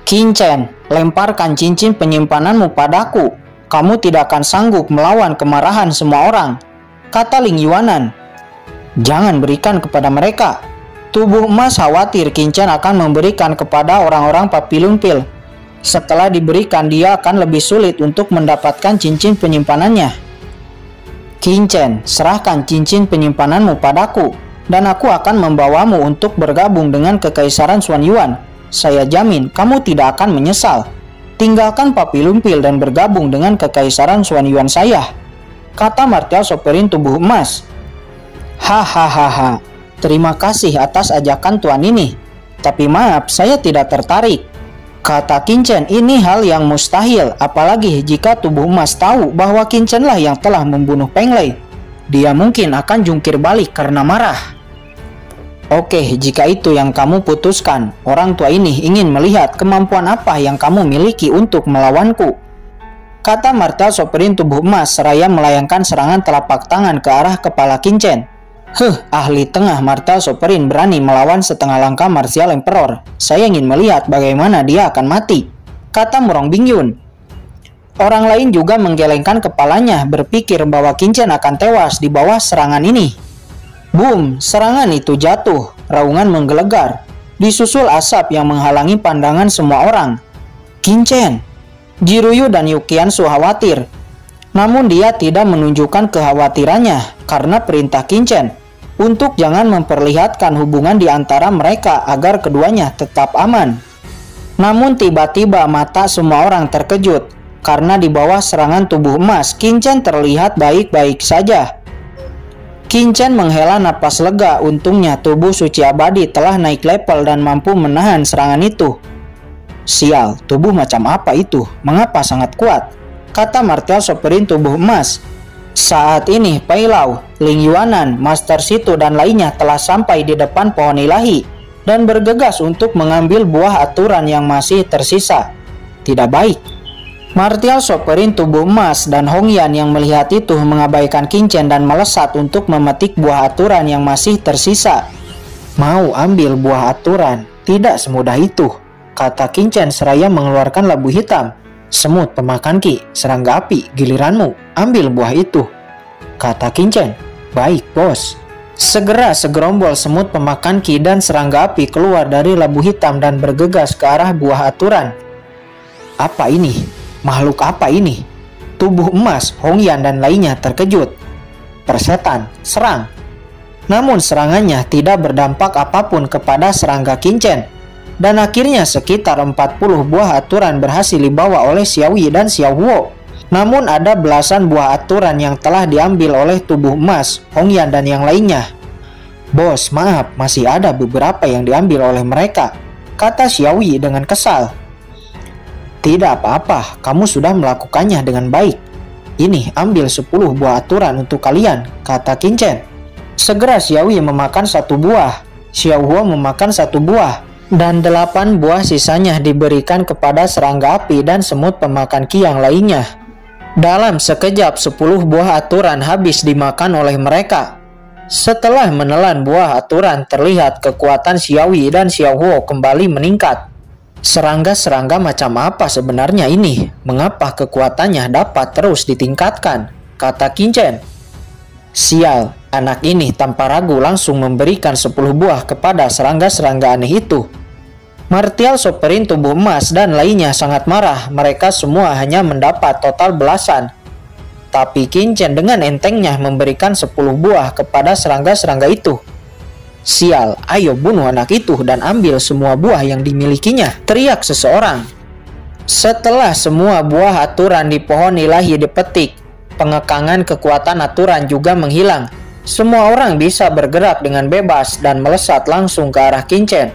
Qin Chen, lemparkan cincin penyimpananmu padaku. Kamu tidak akan sanggup melawan kemarahan semua orang, kata Ling Yuanan. Jangan berikan kepada mereka. Tubuh emas khawatir Qin Chen akan memberikan kepada orang-orang Papillon. Setelah diberikan, dia akan lebih sulit untuk mendapatkan cincin penyimpanannya. Qin Chen, serahkan cincin penyimpananmu padaku, dan aku akan membawamu untuk bergabung dengan Kekaisaran Xuanyuan. Saya jamin kamu tidak akan menyesal. Tinggalkan Papillon dan bergabung dengan Kekaisaran Xuanyuan saya, kata Martial Sovereign tubuh emas. Hahaha, terima kasih atas ajakan tuan ini, tapi maaf, saya tidak tertarik, kata Qin Chen. Ini hal yang mustahil, apalagi jika tubuh emas tahu bahwa Qin Chen lah yang telah membunuh Peng Lei. Dia mungkin akan jungkir balik karena marah. Oke, jika itu yang kamu putuskan, orang tua ini ingin melihat kemampuan apa yang kamu miliki untuk melawanku, kata martial sovereign tubuh emas seraya melayangkan serangan telapak tangan ke arah kepala Qinchen. Ahli tengah martial sovereign berani melawan setengah langkah martial emperor. Saya ingin melihat bagaimana dia akan mati, kata Murong Bingyun. Orang lain juga menggelengkan kepalanya, berpikir bahwa Qinchen akan tewas di bawah serangan ini. Boom, serangan itu jatuh, raungan menggelegar, disusul asap yang menghalangi pandangan semua orang. Qinchen, Jiruyu dan Yukiansu khawatir. Namun dia tidak menunjukkan kekhawatirannya karena perintah Qinchen untuk jangan memperlihatkan hubungan di antara mereka agar keduanya tetap aman. Namun tiba-tiba mata semua orang terkejut karena di bawah serangan tubuh emas Qinchen terlihat baik-baik saja. Qinchen menghela napas lega, untungnya tubuh suci abadi telah naik level dan mampu menahan serangan itu. Sial, tubuh macam apa itu? Mengapa sangat kuat? Kata martial sovereign tubuh emas. Saat ini Pai Lau, Ling Yuanan, Master Situ dan lainnya telah sampai di depan pohon ilahi dan bergegas untuk mengambil buah aturan yang masih tersisa. Tidak baik. Martial sovereign tubuh emas dan Hongyan yang melihat itu mengabaikan Qinchen dan melesat untuk memetik buah aturan yang masih tersisa. Mau ambil buah aturan? Tidak semudah itu, kata Qinchen seraya mengeluarkan labu hitam. Semut pemakan ki, serangga api, giliranmu, ambil buah itu, kata Qinchen. Baik, bos. Segera segerombol semut pemakan ki dan serangga api keluar dari labu hitam dan bergegas ke arah buah aturan. Apa ini? Makhluk apa ini? Tubuh emas, Hongyan dan lainnya terkejut. Persetan, serang. Namun serangannya tidak berdampak apapun kepada serangga Qinchen. Dan akhirnya sekitar 40 buah aturan berhasil dibawa oleh Xiaoyi dan Xiaohuo. Namun ada belasan buah aturan yang telah diambil oleh tubuh emas, Hongyan dan yang lainnya. Bos, maaf, masih ada beberapa yang diambil oleh mereka, kata Xiaoyi dengan kesal. Tidak apa-apa, kamu sudah melakukannya dengan baik. Ini, ambil 10 buah aturan untuk kalian, kata Qinchen. Segera Xiaoyi memakan 1 buah, Xiaohuo memakan 1 buah, dan 8 buah sisanya diberikan kepada serangga api dan semut pemakan ki yang lainnya. Dalam sekejap 10 buah aturan habis dimakan oleh mereka. Setelah menelan buah aturan, terlihat kekuatan Xiaoyi dan Xiaohuo kembali meningkat. Serangga-serangga macam apa sebenarnya ini? Mengapa kekuatannya dapat terus ditingkatkan? Kata Qinchen. Sial, anak ini tanpa ragu langsung memberikan 10 buah kepada serangga-serangga aneh itu. Martial sovereign tubuh emas dan lainnya sangat marah. Mereka semua hanya mendapat total belasan. Tapi Qinchen dengan entengnya memberikan 10 buah kepada serangga-serangga itu. Sial, ayo bunuh anak itu dan ambil semua buah yang dimilikinya, teriak seseorang. Setelah semua buah aturan di pohon ilahi dipetik, pengekangan kekuatan aturan juga menghilang. Semua orang bisa bergerak dengan bebas dan melesat langsung ke arah Qinchen.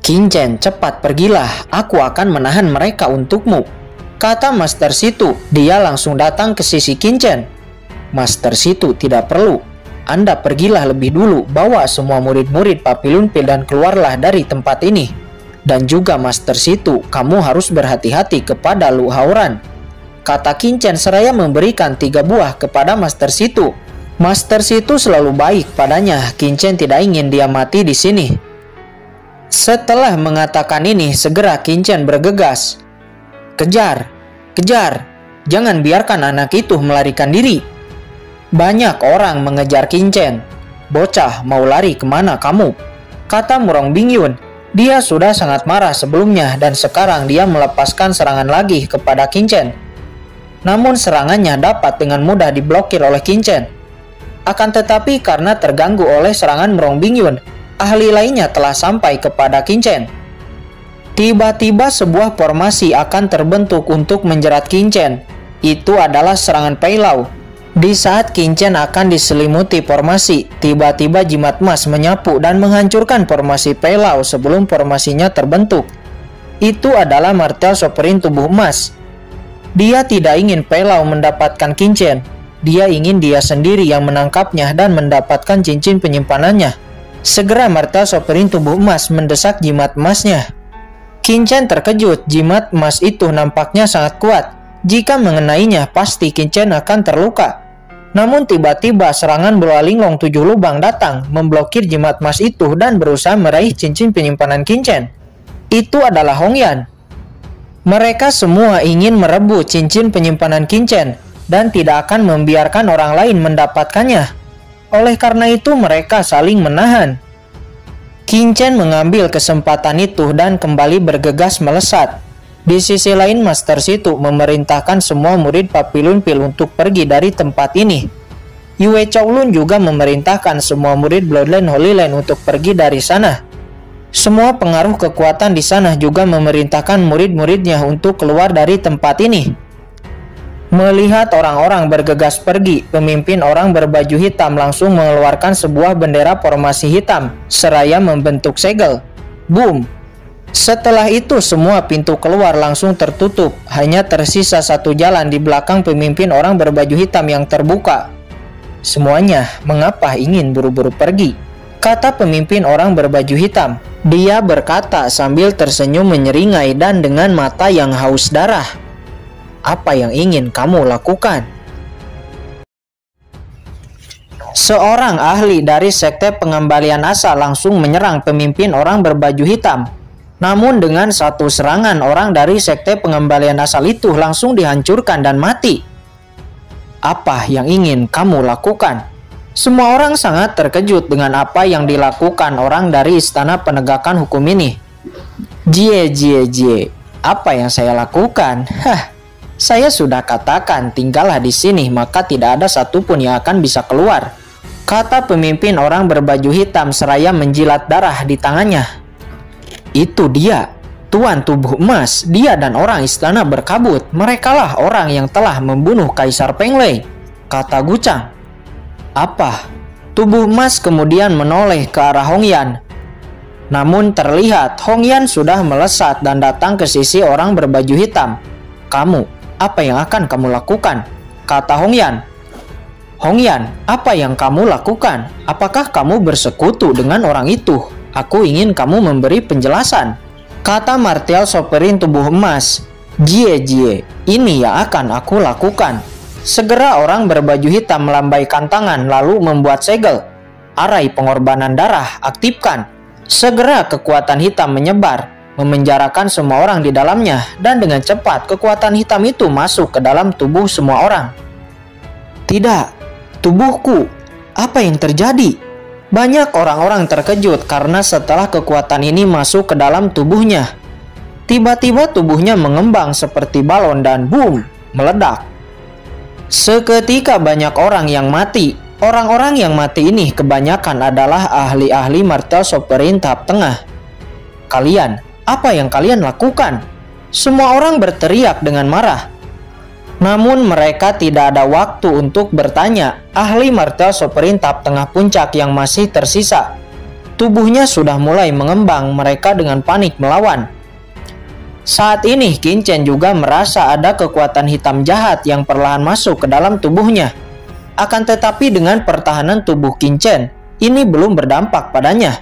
Qinchen, cepat pergilah, aku akan menahan mereka untukmu, kata Master Situ. Dia langsung datang ke sisi Qinchen. Master Situ, tidak perlu. Anda pergilah lebih dulu, bawa semua murid-murid Papillon Pil dan keluarlah dari tempat ini. Dan juga Master Situ, kamu harus berhati-hati kepada Lu Haoran, kata Qinchen seraya memberikan 3 buah kepada Master Situ. Master Situ selalu baik padanya, Qinchen tidak ingin dia mati di sini. Setelah mengatakan ini, segera Qinchen bergegas. Kejar, kejar, jangan biarkan anak itu melarikan diri. Banyak orang mengejar Qinchen. Bocah, mau lari kemana kamu? Kata Murong Bingyun. Dia sudah sangat marah sebelumnya dan sekarang dia melepaskan serangan lagi kepada Qinchen. Namun serangannya dapat dengan mudah diblokir oleh Qinchen. Akan tetapi karena terganggu oleh serangan Murong Bingyun, ahli lainnya telah sampai kepada Qinchen. Tiba-tiba sebuah formasi akan terbentuk untuk menjerat Qinchen. Itu adalah serangan Pai Lau. Di saat Qinchen akan diselimuti formasi, tiba-tiba jimat emas menyapu dan menghancurkan formasi Pai Lau sebelum formasinya terbentuk. Itu adalah martial sovereign tubuh emas. Dia tidak ingin Pai Lau mendapatkan Qinchen. Dia ingin dia sendiri yang menangkapnya dan mendapatkan cincin penyimpanannya. Segera martel sovereign tubuh emas mendesak jimat emasnya. Qin Chen terkejut, jimat emas itu nampaknya sangat kuat. Jika mengenainya, pasti Qin Chen akan terluka. Namun tiba-tiba serangan bola linglong 7 lubang datang, memblokir jimat emas itu dan berusaha meraih cincin penyimpanan Qin Chen. Itu adalah Hong Yan. Mereka semua ingin merebut cincin penyimpanan Qin Chen dan tidak akan membiarkan orang lain mendapatkannya. Oleh karena itu mereka saling menahan. Qin Chen mengambil kesempatan itu dan kembali bergegas melesat. Di sisi lain, Master Situ memerintahkan semua murid Papilun Pil untuk pergi dari tempat ini. Yue Choulun juga memerintahkan semua murid Bloodline Holy Land untuk pergi dari sana. Semua pengaruh kekuatan di sana juga memerintahkan murid-muridnya untuk keluar dari tempat ini. Melihat orang-orang bergegas pergi, pemimpin orang berbaju hitam langsung mengeluarkan sebuah bendera formasi hitam, seraya membentuk segel. Boom! Setelah itu semua pintu keluar langsung tertutup, hanya tersisa satu jalan di belakang pemimpin orang berbaju hitam yang terbuka. Semuanya, mengapa ingin buru-buru pergi? Kata pemimpin orang berbaju hitam. Dia berkata sambil tersenyum menyeringai dan dengan mata yang haus darah. Apa yang ingin kamu lakukan? Seorang ahli dari sekte pengembalian asa langsung menyerang pemimpin orang berbaju hitam. Namun dengan satu serangan, orang dari sekte pengembalian asal itu langsung dihancurkan dan mati. Apa yang ingin kamu lakukan? Semua orang sangat terkejut dengan apa yang dilakukan orang dari istana penegakan hukum ini. Jie, apa yang saya lakukan? Saya sudah katakan tinggallah di sini, maka tidak ada satupun yang akan bisa keluar. Kata pemimpin orang berbaju hitam seraya menjilat darah di tangannya. Itu dia, Tuan Tubuh Emas. Dia dan orang istana berkabut. Merekalah orang yang telah membunuh Kaisar Peng Lei, kata Gucang. Apa? Tubuh Emas kemudian menoleh ke arah Hong Yan. Namun terlihat Hong Yan sudah melesat dan datang ke sisi orang berbaju hitam. Kamu, apa yang akan kamu lakukan? Kata Hong Yan. Hong Yan, apa yang kamu lakukan? Apakah kamu bersekutu dengan orang itu? Aku ingin kamu memberi penjelasan. Kata martial sovereign tubuh emas. Jie, ini yang akan aku lakukan. Segera orang berbaju hitam melambaikan tangan lalu membuat segel. Arai pengorbanan darah aktifkan. Segera kekuatan hitam menyebar, memenjarakan semua orang di dalamnya, dan dengan cepat kekuatan hitam itu masuk ke dalam tubuh semua orang. Tidak, tubuhku, apa yang terjadi? Banyak orang-orang terkejut karena setelah kekuatan ini masuk ke dalam tubuhnya, tiba-tiba tubuhnya mengembang seperti balon dan boom, meledak. Seketika banyak orang yang mati. Orang-orang yang mati ini kebanyakan adalah ahli-ahli martial sovereign tahap tengah. Kalian, apa yang kalian lakukan? Semua orang berteriak dengan marah. Namun mereka tidak ada waktu untuk bertanya. Ahli martial sovereign tahap tengah puncak yang masih tersisa, tubuhnya sudah mulai mengembang. Mereka dengan panik melawan. Saat ini Qin Chen juga merasa ada kekuatan hitam jahat yang perlahan masuk ke dalam tubuhnya. Akan tetapi dengan pertahanan tubuh Qin Chen, ini belum berdampak padanya.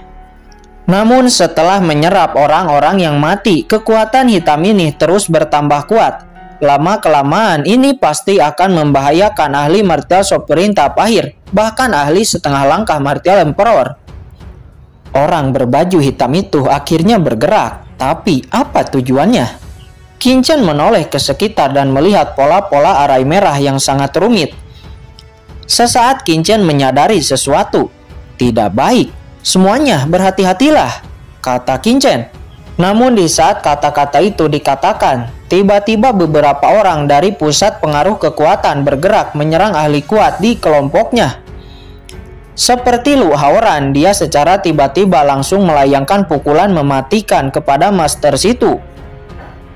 Namun setelah menyerap orang-orang yang mati, kekuatan hitam ini terus bertambah kuat. Lama-kelamaan ini pasti akan membahayakan ahli martial sovereign tahap akhir, bahkan ahli setengah langkah martial emperor. Orang berbaju hitam itu akhirnya bergerak, tapi apa tujuannya? Qin Chen menoleh ke sekitar dan melihat pola-pola arai merah yang sangat rumit. Sesaat Qin Chen menyadari sesuatu. Tidak baik, semuanya berhati-hatilah, kata Qin Chen. Namun di saat kata-kata itu dikatakan, tiba-tiba beberapa orang dari pusat pengaruh kekuatan bergerak menyerang ahli kuat di kelompoknya. Seperti Lu Haoran, dia secara tiba-tiba langsung melayangkan pukulan mematikan kepada Master Situ.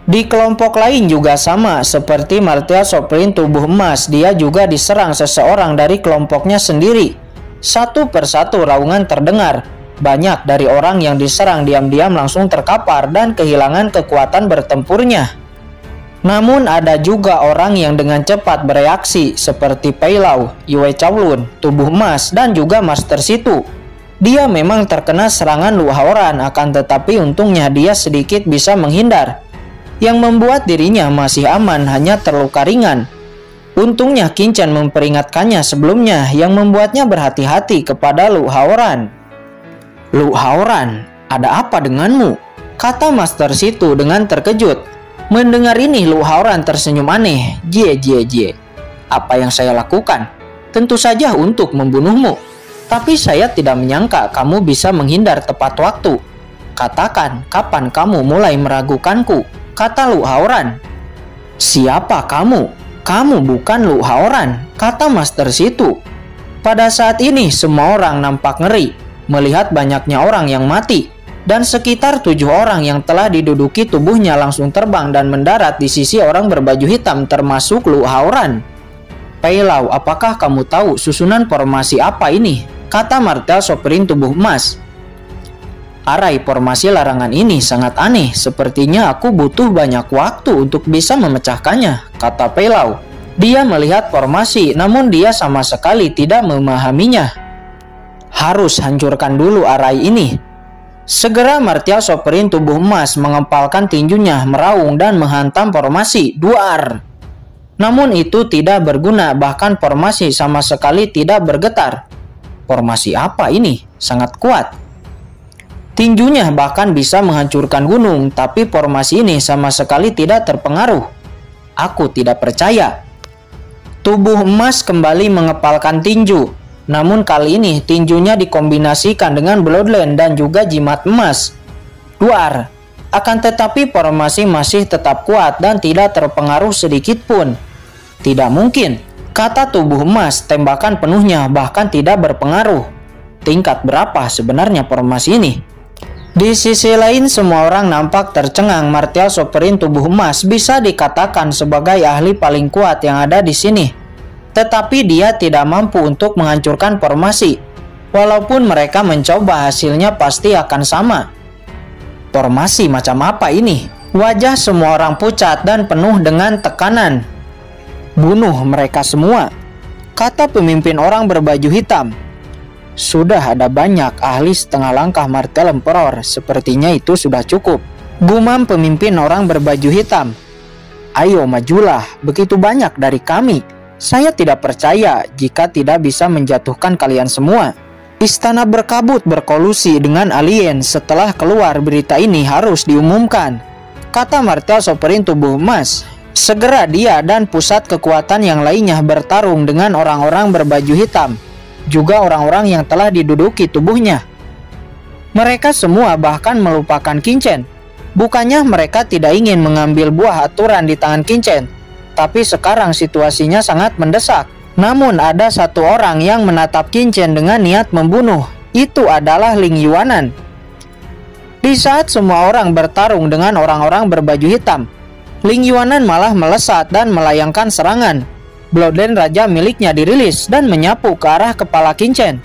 Di kelompok lain juga sama, seperti martial sovereign tubuh emas, dia juga diserang seseorang dari kelompoknya sendiri. Satu persatu raungan terdengar. Banyak dari orang yang diserang diam-diam langsung terkapar dan kehilangan kekuatan bertempurnya. Namun ada juga orang yang dengan cepat bereaksi, seperti Pei Lau, Yue Choulun, tubuh emas, dan juga Master Situ. Dia memang terkena serangan Lu Haoran, akan tetapi untungnya dia sedikit bisa menghindar. Yang membuat dirinya masih aman hanya terluka ringan. Untungnya Qin Chen memperingatkannya sebelumnya yang membuatnya berhati-hati kepada Lu Haoran. "Lu Haoran, ada apa denganmu?" kata Master Situ dengan terkejut. Mendengar ini Lu Haoran tersenyum aneh. "Jie, apa yang saya lakukan? Tentu saja untuk membunuhmu. Tapi saya tidak menyangka kamu bisa menghindar tepat waktu. Katakan, kapan kamu mulai meragukanku?" kata Lu Haoran. "Siapa kamu? Kamu bukan Lu Haoran," kata Master Situ. Pada saat ini semua orang nampak ngeri melihat banyaknya orang yang mati, dan sekitar 7 orang yang telah diduduki tubuhnya langsung terbang dan mendarat di sisi orang berbaju hitam termasuk Lu Haoran. "Pei Lau, apakah kamu tahu susunan formasi apa ini?" kata martel Sovereign tubuh emas. "Arai, formasi larangan ini sangat aneh. Sepertinya aku butuh banyak waktu untuk bisa memecahkannya," kata Pei Lau. Dia melihat formasi, namun dia sama sekali tidak memahaminya. "Harus hancurkan dulu arai ini." Segera martial Sovereign tubuh emas mengepalkan tinjunya, meraung dan menghantam formasi. Duar! Namun itu tidak berguna, bahkan formasi sama sekali tidak bergetar. Formasi apa ini? Sangat kuat. Tinjunya bahkan bisa menghancurkan gunung, tapi formasi ini sama sekali tidak terpengaruh. Aku tidak percaya. Tubuh emas kembali mengepalkan tinju. Namun kali ini tinjunya dikombinasikan dengan Bloodline dan juga jimat emas. Duar! Akan tetapi formasi masih tetap kuat dan tidak terpengaruh sedikit pun. "Tidak mungkin," kata tubuh emas, "tembakan penuhnya bahkan tidak berpengaruh." Tingkat berapa sebenarnya formasi ini? Di sisi lain semua orang nampak tercengang. Martial Sovereign tubuh emas bisa dikatakan sebagai ahli paling kuat yang ada di sini. Tetapi dia tidak mampu untuk menghancurkan formasi. Walaupun mereka mencoba, hasilnya pasti akan sama. Formasi macam apa ini? Wajah semua orang pucat dan penuh dengan tekanan. "Bunuh mereka semua," kata pemimpin orang berbaju hitam. "Sudah ada banyak ahli setengah langkah martel Emperor, sepertinya itu sudah cukup," gumam pemimpin orang berbaju hitam. "Ayo majulah, begitu banyak dari kami. Saya tidak percaya jika tidak bisa menjatuhkan kalian semua. Istana berkabut berkolusi dengan alien. Setelah keluar berita ini harus diumumkan," kata martel Sovereign tubuh emas. Segera dia dan pusat kekuatan yang lainnya bertarung dengan orang-orang berbaju hitam, juga orang-orang yang telah diduduki tubuhnya. Mereka semua bahkan melupakan Qin Chen. Bukannya mereka tidak ingin mengambil buah aturan di tangan Qin Chen, tapi sekarang situasinya sangat mendesak. Namun ada satu orang yang menatap Qin Chen dengan niat membunuh. Itu adalah Ling Yuanan. Di saat semua orang bertarung dengan orang-orang berbaju hitam, Ling Yuanan malah melesat dan melayangkan serangan. Bloodline Raja miliknya dirilis dan menyapu ke arah kepala Qin Chen.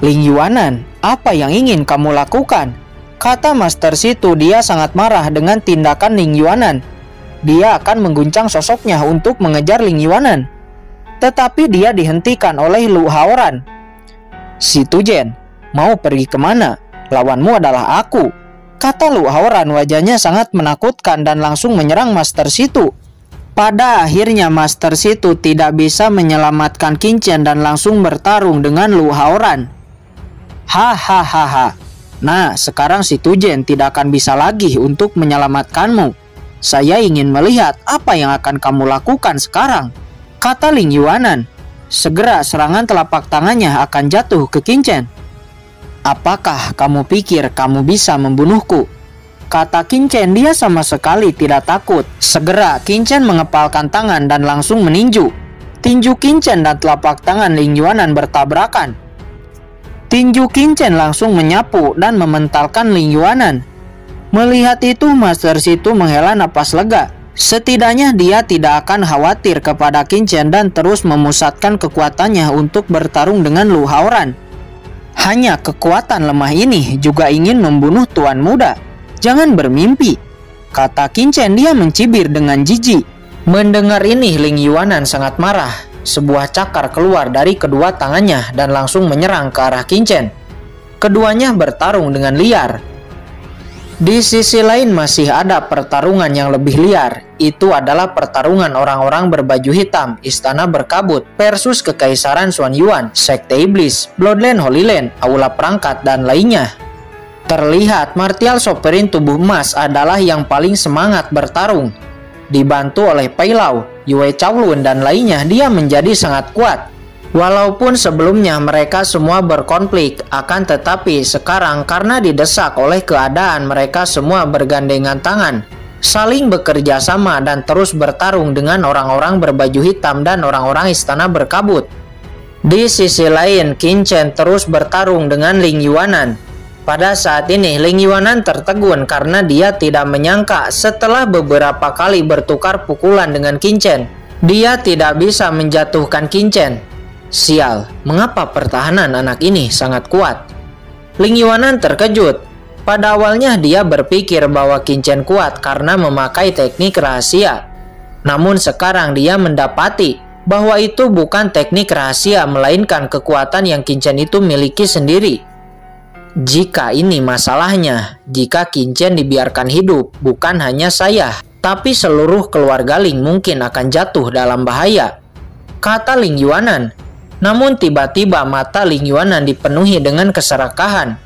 "Ling Yuanan, apa yang ingin kamu lakukan?" kata Master Situ. Dia sangat marah dengan tindakan Ling Yuanan. Dia akan mengguncang sosoknya untuk mengejar Ling Yuanan. Tetapi dia dihentikan oleh Lu Haoran. "Situ Jen, mau pergi kemana? Lawanmu adalah aku," kata Lu Haoran. Wajahnya sangat menakutkan dan langsung menyerang Master Situ. Pada akhirnya Master Situ tidak bisa menyelamatkan Qin Chen dan langsung bertarung dengan Lu Haoran. "Hahaha. Nah, sekarang Situ Jen tidak akan bisa lagi untuk menyelamatkanmu. Saya ingin melihat apa yang akan kamu lakukan sekarang," kata Ling Yuanan. Segera serangan telapak tangannya akan jatuh ke Qin Chen. "Apakah kamu pikir kamu bisa membunuhku?" kata Qin Chen. Dia sama sekali tidak takut. Segera Qin Chen mengepalkan tangan dan langsung meninju. Tinju Qin Chen dan telapak tangan Ling Yuanan bertabrakan. Tinju Qin Chen langsung menyapu dan mementalkan Ling Yuanan. Melihat itu Master Situ menghela napas lega. Setidaknya dia tidak akan khawatir kepada Qin Chen dan terus memusatkan kekuatannya untuk bertarung dengan Lu Haoran. Hanya kekuatan lemah ini juga ingin membunuh tuan muda. "Jangan bermimpi," kata Qin Chen. Dia mencibir dengan jijik. Mendengar ini Ling Yuanan sangat marah. Sebuah cakar keluar dari kedua tangannya dan langsung menyerang ke arah Qin Chen. Keduanya bertarung dengan liar. Di sisi lain masih ada pertarungan yang lebih liar. Itu adalah pertarungan orang-orang berbaju hitam, Istana Berkabut versus Kekaisaran Xuan Yuan, Sekte Iblis, Bloodline Holy Land, Aula Perangkat, dan lainnya. Terlihat martial sovereign tubuh emas adalah yang paling semangat bertarung. Dibantu oleh Pai Lao, Yue Chaolun, dan lainnya, dia menjadi sangat kuat. Walaupun sebelumnya mereka semua berkonflik, akan tetapi sekarang karena didesak oleh keadaan, mereka semua bergandengan tangan, saling bekerja sama dan terus bertarung dengan orang-orang berbaju hitam dan orang-orang Istana Berkabut. Di sisi lain, Qin Chen terus bertarung dengan Ling Yuanan. Pada saat ini Ling Yuanan tertegun karena dia tidak menyangka setelah beberapa kali bertukar pukulan dengan Qin Chen, dia tidak bisa menjatuhkan Qin Chen. Sial, mengapa pertahanan anak ini sangat kuat? Ling Yuanan terkejut. Pada awalnya dia berpikir bahwa Qin Chen kuat karena memakai teknik rahasia. Namun sekarang dia mendapati bahwa itu bukan teknik rahasia, melainkan kekuatan yang Qin Chen itu miliki sendiri. Jika ini masalahnya, jika Qin Chen dibiarkan hidup, bukan hanya saya, tapi seluruh keluarga Ling mungkin akan jatuh dalam bahaya, kata Ling Yuanan. Namun tiba-tiba mata Ling Yuanan dipenuhi dengan keserakahan.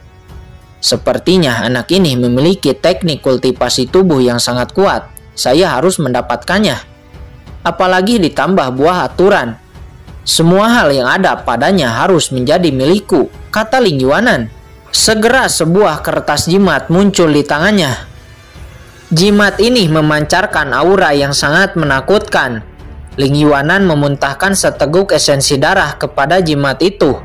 Sepertinya anak ini memiliki teknik kultivasi tubuh yang sangat kuat. Saya harus mendapatkannya. Apalagi ditambah buah aturan. Semua hal yang ada padanya harus menjadi milikku, kata Ling Yuanan. Segera sebuah kertas jimat muncul di tangannya. Jimat ini memancarkan aura yang sangat menakutkan. Ling Yuanan memuntahkan seteguk esensi darah kepada jimat itu.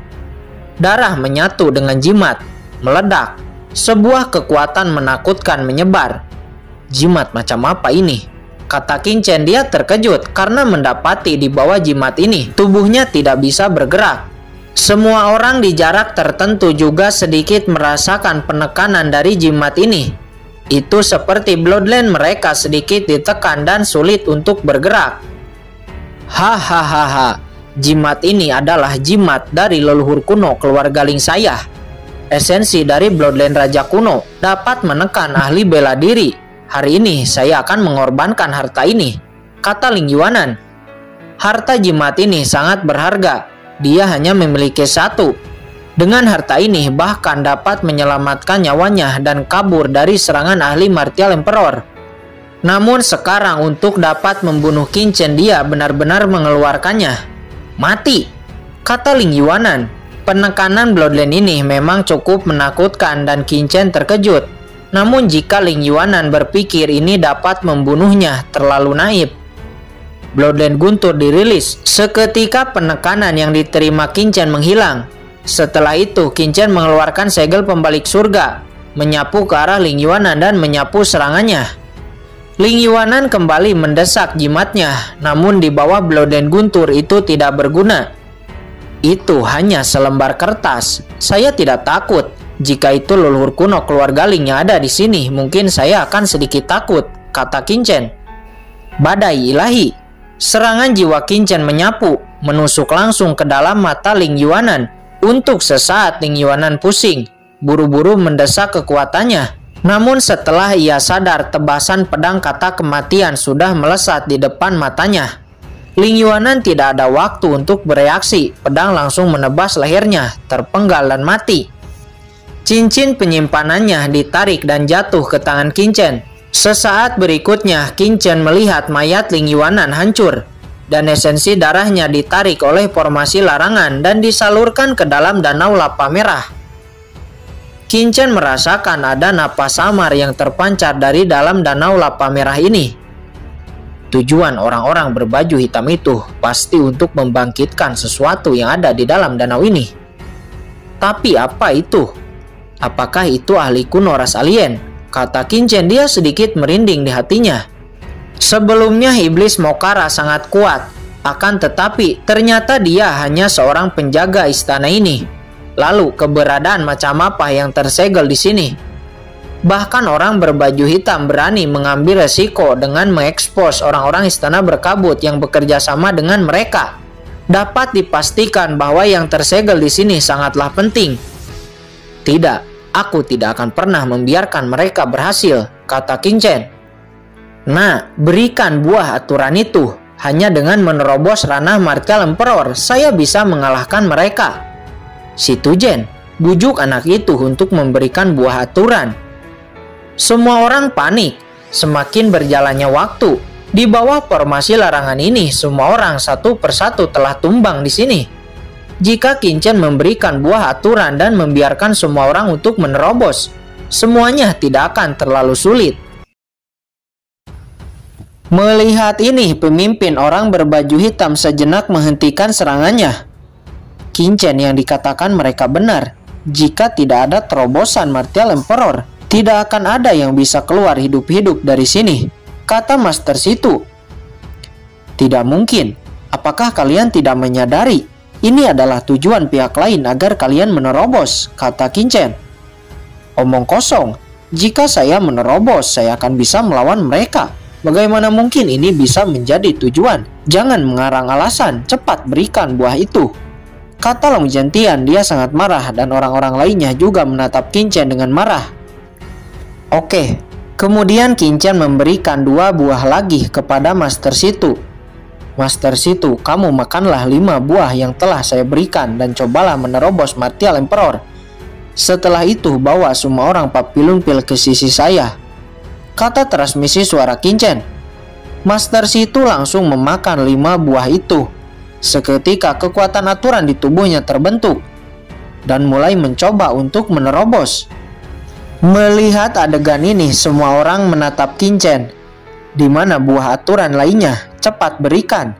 Darah menyatu dengan jimat, meledak. Sebuah kekuatan menakutkan menyebar. Jimat macam apa ini? Kata Qin Chen. Dia terkejut karena mendapati di bawah jimat ini tubuhnya tidak bisa bergerak. Semua orang di jarak tertentu juga sedikit merasakan penekanan dari jimat ini. Itu seperti bloodline mereka sedikit ditekan dan sulit untuk bergerak. Hahaha, jimat ini adalah jimat dari leluhur kuno keluarga Ling saya. Esensi dari bloodline raja kuno dapat menekan ahli bela diri. Hari ini saya akan mengorbankan harta ini, kata Ling Yuanan. Harta jimat ini sangat berharga. Dia hanya memiliki satu. Dengan harta ini bahkan dapat menyelamatkan nyawanya dan kabur dari serangan ahli martial emperor. Namun sekarang untuk dapat membunuh Qin Chen, dia benar-benar mengeluarkannya. Mati, kata Ling Yuanan. Penekanan bloodline ini memang cukup menakutkan dan Qin Chen terkejut. Namun jika Ling Yuanan berpikir ini dapat membunuhnya, terlalu naif. Bloodline guntur dirilis. Seketika penekanan yang diterima Qin Chen menghilang. Setelah itu Qin Chen mengeluarkan segel pembalik surga, menyapu ke arah Ling Yuanan dan menyapu serangannya. Ling Yuanan kembali mendesak jimatnya, namun di bawah bloodline guntur itu tidak berguna. Itu hanya selembar kertas. Saya tidak takut. Jika itu leluhur kuno keluarga Ling yang ada di sini, mungkin saya akan sedikit takut, kata Qin Chen. Badai ilahi. Serangan jiwa Qin Chen menyapu, menusuk langsung ke dalam mata Ling Yuanan. Untuk sesaat Ling Yuanan pusing, buru-buru mendesak kekuatannya. Namun setelah ia sadar, tebasan pedang kata kematian sudah melesat di depan matanya. Ling Yuanan tidak ada waktu untuk bereaksi. Pedang langsung menebas lehernya, terpenggal dan mati. Cincin penyimpanannya ditarik dan jatuh ke tangan Qin Chen. Sesaat berikutnya, Qin Chen melihat mayat Ling Yuanan hancur, dan esensi darahnya ditarik oleh formasi larangan dan disalurkan ke dalam danau lava merah. Qin Chen merasakan ada napas samar yang terpancar dari dalam danau lava merah ini. Tujuan orang-orang berbaju hitam itu pasti untuk membangkitkan sesuatu yang ada di dalam danau ini. Tapi apa itu? Apakah itu ahli kuno ras alien? Kata Qin Chen. Dia sedikit merinding di hatinya. Sebelumnya iblis Mokara sangat kuat, akan tetapi ternyata dia hanya seorang penjaga istana ini. Lalu keberadaan macam apa yang tersegel di sini? Bahkan orang berbaju hitam berani mengambil resiko dengan mengekspos orang-orang Istana Berkabut yang bekerja sama dengan mereka. Dapat dipastikan bahwa yang tersegel di sini sangatlah penting. Tidak, aku tidak akan pernah membiarkan mereka berhasil, kata Qin Chen. Nah, berikan buah aturan itu. Hanya dengan menerobos ranah martial emperor, saya bisa mengalahkan mereka. Si Tujen bujuk anak itu untuk memberikan buah aturan. Semua orang panik. Semakin berjalannya waktu, di bawah formasi larangan ini, semua orang satu persatu telah tumbang di sini. Jika Qin Chen memberikan buah aturan dan membiarkan semua orang untuk menerobos, semuanya tidak akan terlalu sulit. Melihat ini, pemimpin orang berbaju hitam sejenak menghentikan serangannya. Qin Chen yang dikatakan mereka benar. Jika tidak ada terobosan martial emperor, tidak akan ada yang bisa keluar hidup-hidup dari sini, kata Master Situ. Tidak mungkin. Apakah kalian tidak menyadari? Ini adalah tujuan pihak lain agar kalian menerobos, kata Qin Chen. Omong kosong. Jika saya menerobos, saya akan bisa melawan mereka. Bagaimana mungkin ini bisa menjadi tujuan? Jangan mengarang alasan, cepat berikan buah itu, kata Long Zhentian. Dia sangat marah dan orang-orang lainnya juga menatap Qin Chen dengan marah. Oke, kemudian Qin Chen memberikan 2 buah lagi kepada Master Situ. Master Situ, kamu makanlah 5 buah yang telah saya berikan dan cobalah menerobos martial emperor. Setelah itu bawa semua orang Papillon Pill ke sisi saya, kata transmisi suara Qin Chen. Master Situ langsung memakan 5 buah itu. Seketika kekuatan aturan di tubuhnya terbentuk dan mulai mencoba untuk menerobos. Melihat adegan ini, semua orang menatap Qin Chen. Di mana buah aturan lainnya? Cepat berikan.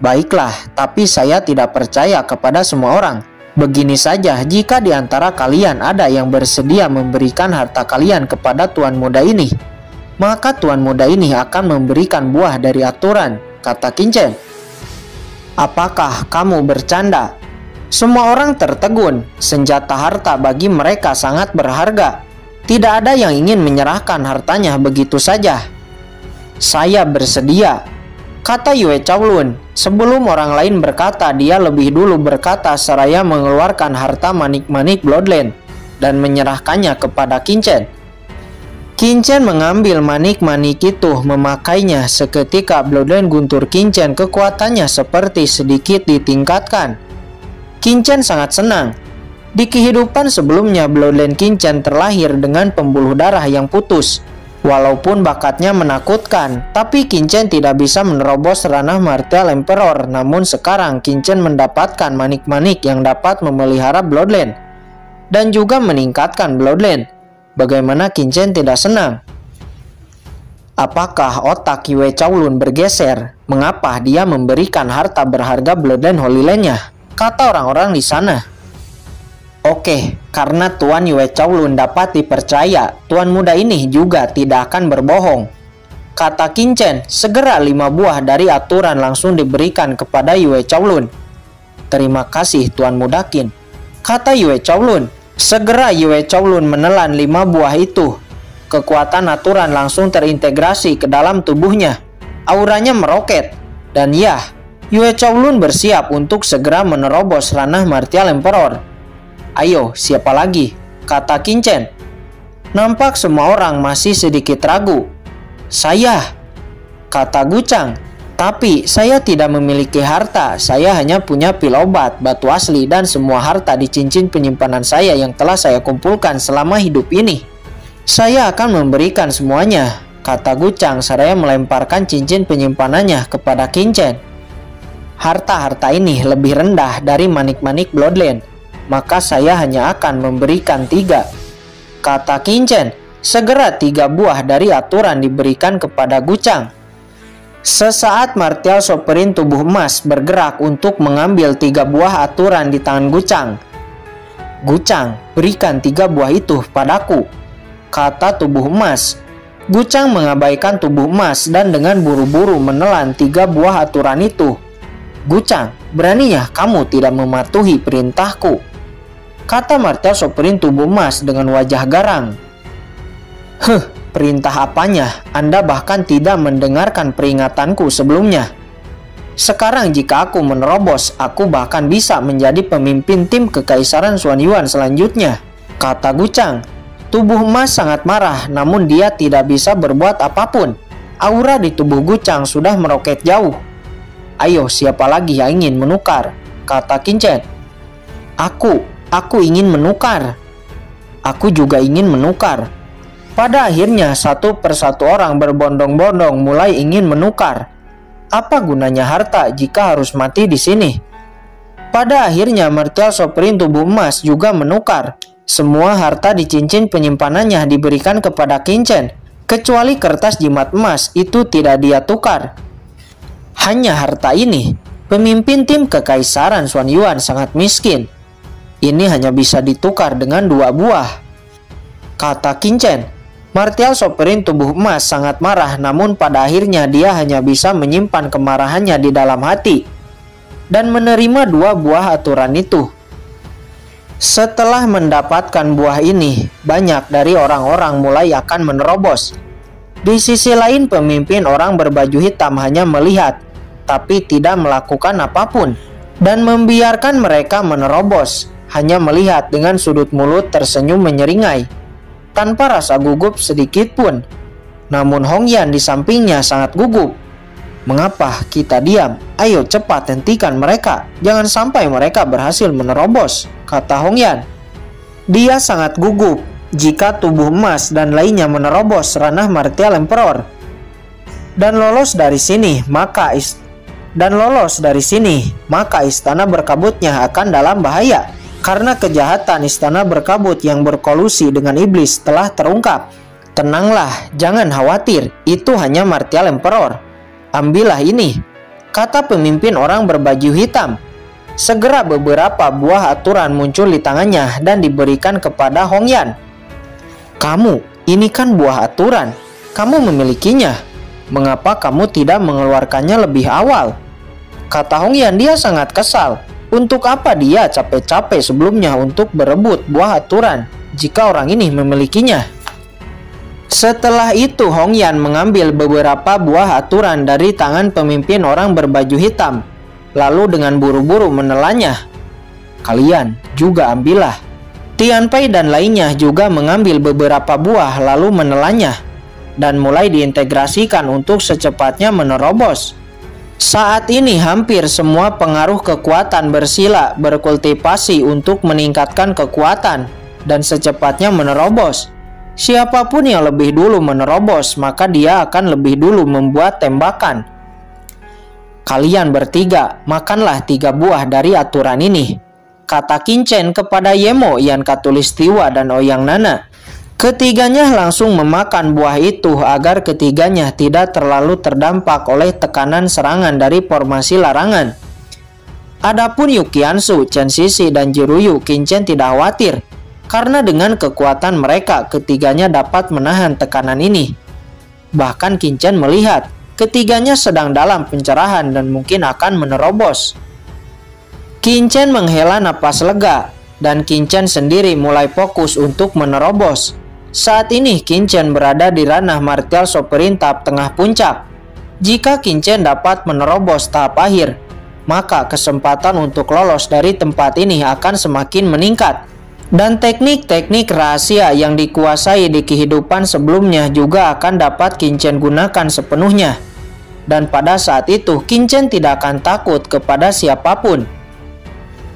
Baiklah, tapi saya tidak percaya kepada semua orang. Begini saja, jika di antara kalian ada yang bersedia memberikan harta kalian kepada tuan muda ini, maka tuan muda ini akan memberikan buah dari aturan, kata Qin Chen. Apakah kamu bercanda? Semua orang tertegun. Senjata harta bagi mereka sangat berharga. Tidak ada yang ingin menyerahkan hartanya begitu saja. Saya bersedia, kata Yue Chaolun. Sebelum orang lain berkata, dia lebih dulu berkata seraya mengeluarkan harta manik-manik Bloodline dan menyerahkannya kepada Qin Chen. Qin Chen mengambil manik-manik itu, memakainya. Seketika Bloodline guntur Qin Chen, kekuatannya seperti sedikit ditingkatkan. Qin Chen sangat senang. Di kehidupan sebelumnya, Bloodline Qin Chen terlahir dengan pembuluh darah yang putus. Walaupun bakatnya menakutkan, tapi Qin Chen tidak bisa menerobos ranah martial emperor. Namun sekarang Qin Chen mendapatkan manik-manik yang dapat memelihara Bloodline dan juga meningkatkan Bloodline. Bagaimana Qin Chen tidak senang? Apakah otak Yue Chaolun bergeser? Mengapa dia memberikan harta berharga Bloodline Holy Land-nya? Kata orang-orang di sana. Oke, karena Tuan Yue Chaolun dapat dipercaya, tuan muda ini juga tidak akan berbohong, kata Qin Chen. Segera 5 buah dari aturan langsung diberikan kepada Yue Chaolun. Terima kasih tuan muda Qin, kata Yue Chaolun. Segera Yue Chaolun menelan 5 buah itu. Kekuatan aturan langsung terintegrasi ke dalam tubuhnya. Auranya meroket. Dan ya, Yue Chaolun bersiap untuk segera menerobos ranah martial emperor. Ayo, siapa lagi? Kata Qin Chen. Nampak semua orang masih sedikit ragu. Saya, kata Gu Chang. Tapi saya tidak memiliki harta. Saya hanya punya pil obat, batu asli, dan semua harta di cincin penyimpanan saya yang telah saya kumpulkan selama hidup ini. Saya akan memberikan semuanya, kata Gu Chang seraya melemparkan cincin penyimpanannya kepada Qin Chen. Harta-harta ini lebih rendah dari manik-manik Bloodline, maka saya hanya akan memberikan 3, kata Qin Chen. Segera 3 buah dari aturan diberikan kepada Gu Chang. Sesaat martial sovereign tubuh emas bergerak untuk mengambil 3 buah aturan di tangan Gu Chang. Gu Chang, berikan 3 buah itu padaku, kata tubuh emas. Gu Chang mengabaikan tubuh emas dan dengan buru-buru menelan 3 buah aturan itu. Gu Chang, beraninya kamu tidak mematuhi perintahku, kata martial sovereign tubuh emas dengan wajah garang. Perintah apanya? Anda bahkan tidak mendengarkan peringatanku sebelumnya. Sekarang jika aku menerobos, aku bahkan bisa menjadi pemimpin tim Kekaisaran Xuanyuan selanjutnya. kata Gucang. Tubuh emas sangat marah, namun dia tidak bisa berbuat apapun. Aura di tubuh Gucang sudah meroket jauh. Ayo, siapa lagi yang ingin menukar? Kata Qingchen. Aku ingin menukar. Aku juga ingin menukar. Pada akhirnya satu persatu orang berbondong-bondong mulai ingin menukar. Apa gunanya harta jika harus mati di sini? Pada akhirnya Martial Sovereign tubuh emas juga menukar. Semua harta di cincin penyimpanannya diberikan kepada Qingchen, kecuali kertas jimat emas itu tidak dia tukar. Hanya harta ini, pemimpin tim kekaisaran Xuanyuan sangat miskin. Ini hanya bisa ditukar dengan 2 buah. Kata Qingchen. Martial Sovereign tubuh emas sangat marah, namun pada akhirnya dia hanya bisa menyimpan kemarahannya di dalam hati dan menerima 2 buah aturan itu. Setelah mendapatkan buah ini, banyak dari orang-orang mulai akan menerobos. Di sisi lain, pemimpin orang berbaju hitam hanya melihat, tapi tidak melakukan apapun, dan membiarkan mereka menerobos, hanya melihat dengan sudut mulut tersenyum menyeringai, tanpa rasa gugup sedikit pun. Namun Hongyan di sampingnya sangat gugup. Mengapa kita diam? Ayo cepat hentikan mereka. Jangan sampai mereka berhasil menerobos, kata Hongyan. Dia sangat gugup jika tubuh emas dan lainnya menerobos ranah Martial Emperor. Dan lolos dari sini, maka istana berkabutnya akan dalam bahaya. Karena kejahatan istana berkabut yang berkolusi dengan iblis telah terungkap. Tenanglah, jangan khawatir, itu hanya Martial Emperor. Ambillah ini, kata pemimpin orang berbaju hitam. Segera beberapa buah aturan muncul di tangannya dan diberikan kepada Hongyan. Kamu, ini kan buah aturan. Kamu memilikinya. Mengapa kamu tidak mengeluarkannya lebih awal? Kata Hongyan, dia sangat kesal. Untuk apa dia capek-capek sebelumnya untuk berebut buah aturan jika orang ini memilikinya? Setelah itu Hongyan mengambil beberapa buah aturan dari tangan pemimpin orang berbaju hitam, lalu dengan buru-buru menelannya. Kalian juga ambillah. Tianpai dan lainnya juga mengambil beberapa buah lalu menelannya, dan mulai diintegrasikan untuk secepatnya menerobos. Saat ini hampir semua pengaruh kekuatan bersila berkultivasi untuk meningkatkan kekuatan dan secepatnya menerobos. Siapapun yang lebih dulu menerobos, maka dia akan lebih dulu membuat tembakan. Kalian bertiga, makanlah 3 buah dari aturan ini, kata Qingchen kepada Yemo, Yan Khatulistiwa, dan Ouyang Nana. Ketiganya langsung memakan buah itu agar ketiganya tidak terlalu terdampak oleh tekanan serangan dari formasi larangan. Adapun Yukiansu, Chen Sisi, dan Jiruyu, Qingchen tidak khawatir. Karena dengan kekuatan mereka, ketiganya dapat menahan tekanan ini. Bahkan Qingchen melihat ketiganya sedang dalam pencerahan dan mungkin akan menerobos. Qingchen menghela napas lega, dan Qingchen sendiri mulai fokus untuk menerobos. Saat ini Qingchen berada di ranah Martial Sovereign tahap tengah puncak. Jika Qingchen dapat menerobos tahap akhir, maka kesempatan untuk lolos dari tempat ini akan semakin meningkat. Dan teknik-teknik rahasia yang dikuasai di kehidupan sebelumnya juga akan dapat Qingchen gunakan sepenuhnya. Dan pada saat itu Qingchen tidak akan takut kepada siapapun.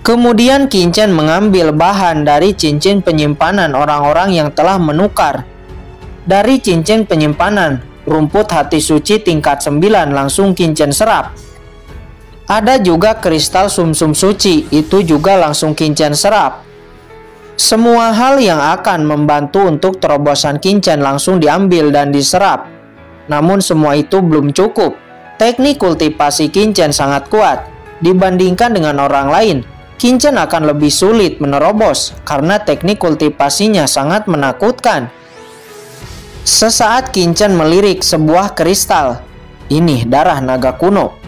Kemudian Qingchen mengambil bahan dari cincin penyimpanan orang-orang yang telah menukar. Dari cincin penyimpanan, rumput hati suci tingkat 9 langsung Qingchen serap. Ada juga kristal sumsum suci, itu juga langsung Qingchen serap. Semua hal yang akan membantu untuk terobosan Qingchen langsung diambil dan diserap. Namun semua itu belum cukup. Teknik kultivasi Qingchen sangat kuat. Dibandingkan dengan orang lain, Qingchen akan lebih sulit menerobos karena teknik kultivasinya sangat menakutkan. Sesaat Qingchen melirik sebuah kristal. Ini darah naga kuno.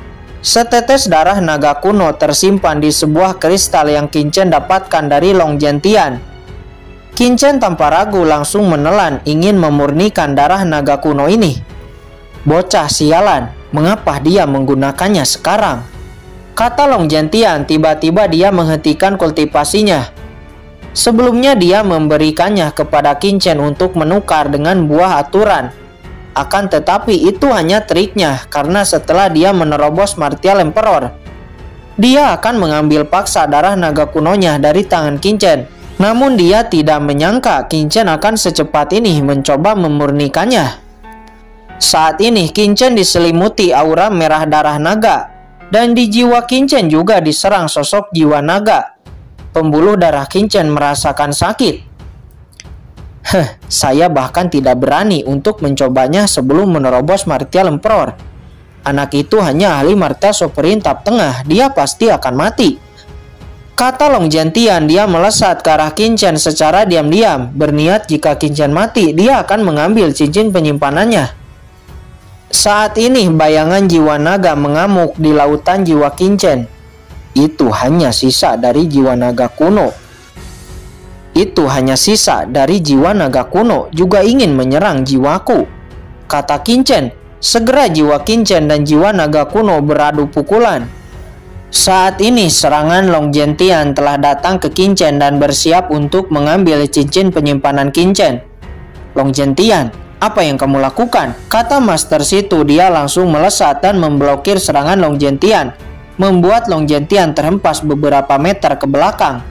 Setetes darah naga kuno tersimpan di sebuah kristal yang Qingchen dapatkan dari Long Gentian. Qingchen tanpa ragu langsung menelan ingin memurnikan darah naga kuno ini. Bocah sialan, mengapa dia menggunakannya sekarang? Kata Long Gentian, tiba-tiba dia menghentikan kultivasinya. Sebelumnya dia memberikannya kepada Qin Chen untuk menukar dengan buah aturan. Akan tetapi itu hanya triknya, karena setelah dia menerobos Martial Emperor, dia akan mengambil paksa darah naga kunonya dari tangan Qin Chen. Namun dia tidak menyangka Qin Chen akan secepat ini mencoba memurnikannya. Saat ini Qin Chen diselimuti aura merah darah naga, dan di jiwa Qin Chen juga diserang sosok jiwa naga. Pembuluh darah Qin Chen merasakan sakit. Saya bahkan tidak berani untuk mencobanya sebelum menerobos Martial Emperor. Anak itu hanya ahli Martial Sovereign tahap tengah, dia pasti akan mati, kata Long Zhentian. Dia melesat ke arah Qin Chen secara diam-diam, berniat jika Qin Chen mati, dia akan mengambil cincin penyimpanannya. Saat ini bayangan jiwa naga mengamuk di lautan jiwa Qin Chen. Itu hanya sisa dari jiwa naga kuno. Itu hanya sisa dari jiwa naga kuno juga ingin menyerang jiwaku, kata Qin Chen. Segera jiwa Qin Chen dan jiwa naga kuno beradu pukulan. Saat ini serangan Long Zhentian telah datang ke Qin Chen dan bersiap untuk mengambil cincin penyimpanan Qin Chen. Long Zhentian, apa yang kamu lakukan? Kata Master Situ. Dia langsung melesat dan memblokir serangan Long Zhentian, membuat Long Zhentian terhempas beberapa meter ke belakang.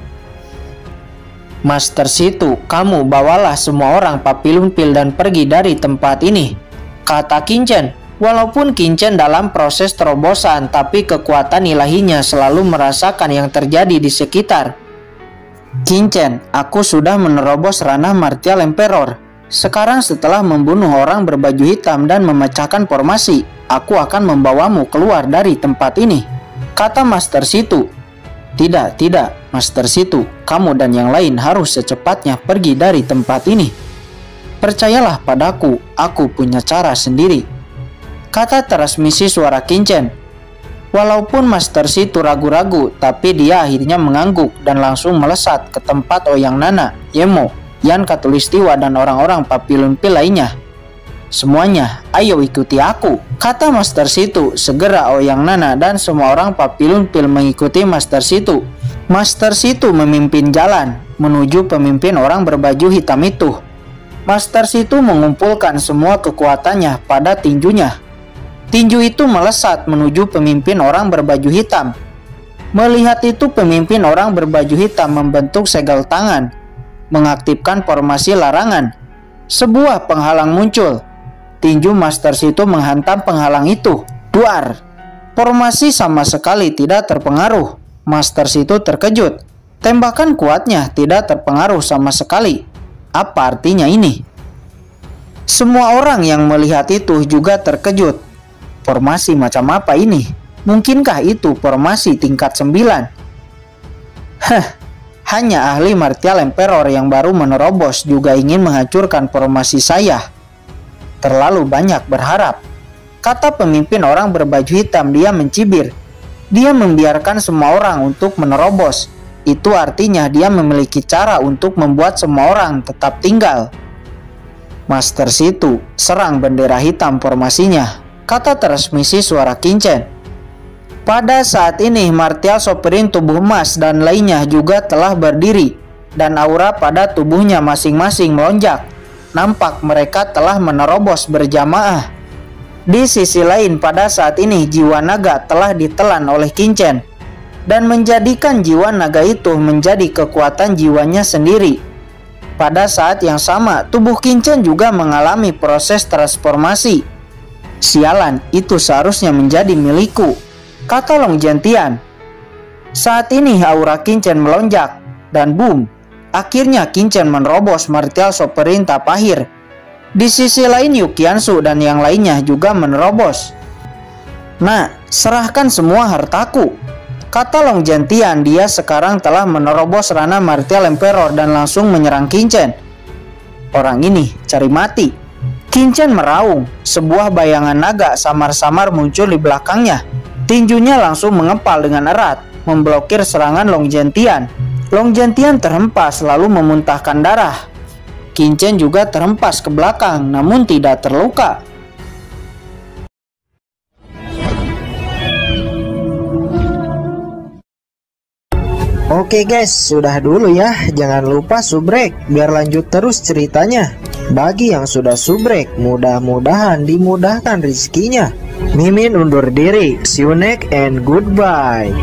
Master Situ, kamu bawalah semua orang Papillon Field dan pergi dari tempat ini, kata Qin Chen. Walaupun Qin Chen dalam proses terobosan, tapi kekuatan ilahinya selalu merasakan yang terjadi di sekitar. Qin Chen, aku sudah menerobos ranah Martial Emperor. Sekarang setelah membunuh orang berbaju hitam dan memecahkan formasi, aku akan membawamu keluar dari tempat ini, kata Master Situ. Tidak, Master Situ, kamu dan yang lain harus secepatnya pergi dari tempat ini. Percayalah padaku, aku punya cara sendiri, kata transmisi suara Qin Chen. Walaupun Master Situ ragu-ragu, tapi dia akhirnya mengangguk dan langsung melesat ke tempat Ouyang Nana, Yemo, Yan Khatulistiwa dan orang-orang Papillon Field lainnya. Semuanya, ayo ikuti aku, kata Master Situ. Segera Ouyang Nana dan semua orang Papillon Field mengikuti Master Situ. Master Situ memimpin jalan menuju pemimpin orang berbaju hitam itu. Master Situ mengumpulkan semua kekuatannya pada tinjunya. Tinju itu melesat menuju pemimpin orang berbaju hitam. Melihat itu, pemimpin orang berbaju hitam membentuk segel tangan, mengaktifkan formasi larangan. Sebuah penghalang muncul. Tinju Master Situ menghantam penghalang itu. Duar! Formasi sama sekali tidak terpengaruh. Master Situ terkejut. Tembakan kuatnya tidak terpengaruh sama sekali. Apa artinya ini? Semua orang yang melihat itu juga terkejut. Formasi macam apa ini? Mungkinkah itu formasi tingkat 9? Hanya ahli Martial Emperor yang baru menerobos juga ingin menghancurkan formasi saya. Terlalu banyak berharap, kata pemimpin orang berbaju hitam. Dia mencibir. Dia membiarkan semua orang untuk menerobos. Itu artinya dia memiliki cara untuk membuat semua orang tetap tinggal. Master Situ, serang bendera hitam formasinya, kata transmisi suara Qin Chen. Pada saat ini Martial Sovereign tubuh emas dan lainnya juga telah berdiri, dan aura pada tubuhnya masing-masing melonjak. Nampak mereka telah menerobos berjamaah. Di sisi lain, pada saat ini jiwa naga telah ditelan oleh Qin Chen dan menjadikan jiwa naga itu menjadi kekuatan jiwanya sendiri. Pada saat yang sama, tubuh Qin Chen juga mengalami proses transformasi. Sialan, itu seharusnya menjadi milikku, kata Long Zhentian. Saat ini aura Qin Chen melonjak dan boom, akhirnya Qin Chen menerobos Martial Sovereign tahap akhir. Di sisi lain, Yu Qianzu dan yang lainnya juga menerobos. Nah, serahkan semua hartaku, kata Long Zhentian. Dia sekarang telah menerobos ranah Martial Emperor dan langsung menyerang Qin Chen. Orang ini cari mati. Qin Chen meraung. Sebuah bayangan naga samar-samar muncul di belakangnya. Tinjunya langsung mengepal dengan erat, memblokir serangan Long Zhentian. Long Zhentian terhempas lalu memuntahkan darah. Qin Chen juga terhempas ke belakang namun tidak terluka. Oke guys, sudah dulu ya. Jangan lupa subrek biar lanjut terus ceritanya. Bagi yang sudah subrek, mudah-mudahan dimudahkan rezekinya. Mimin undur diri. See you next and goodbye.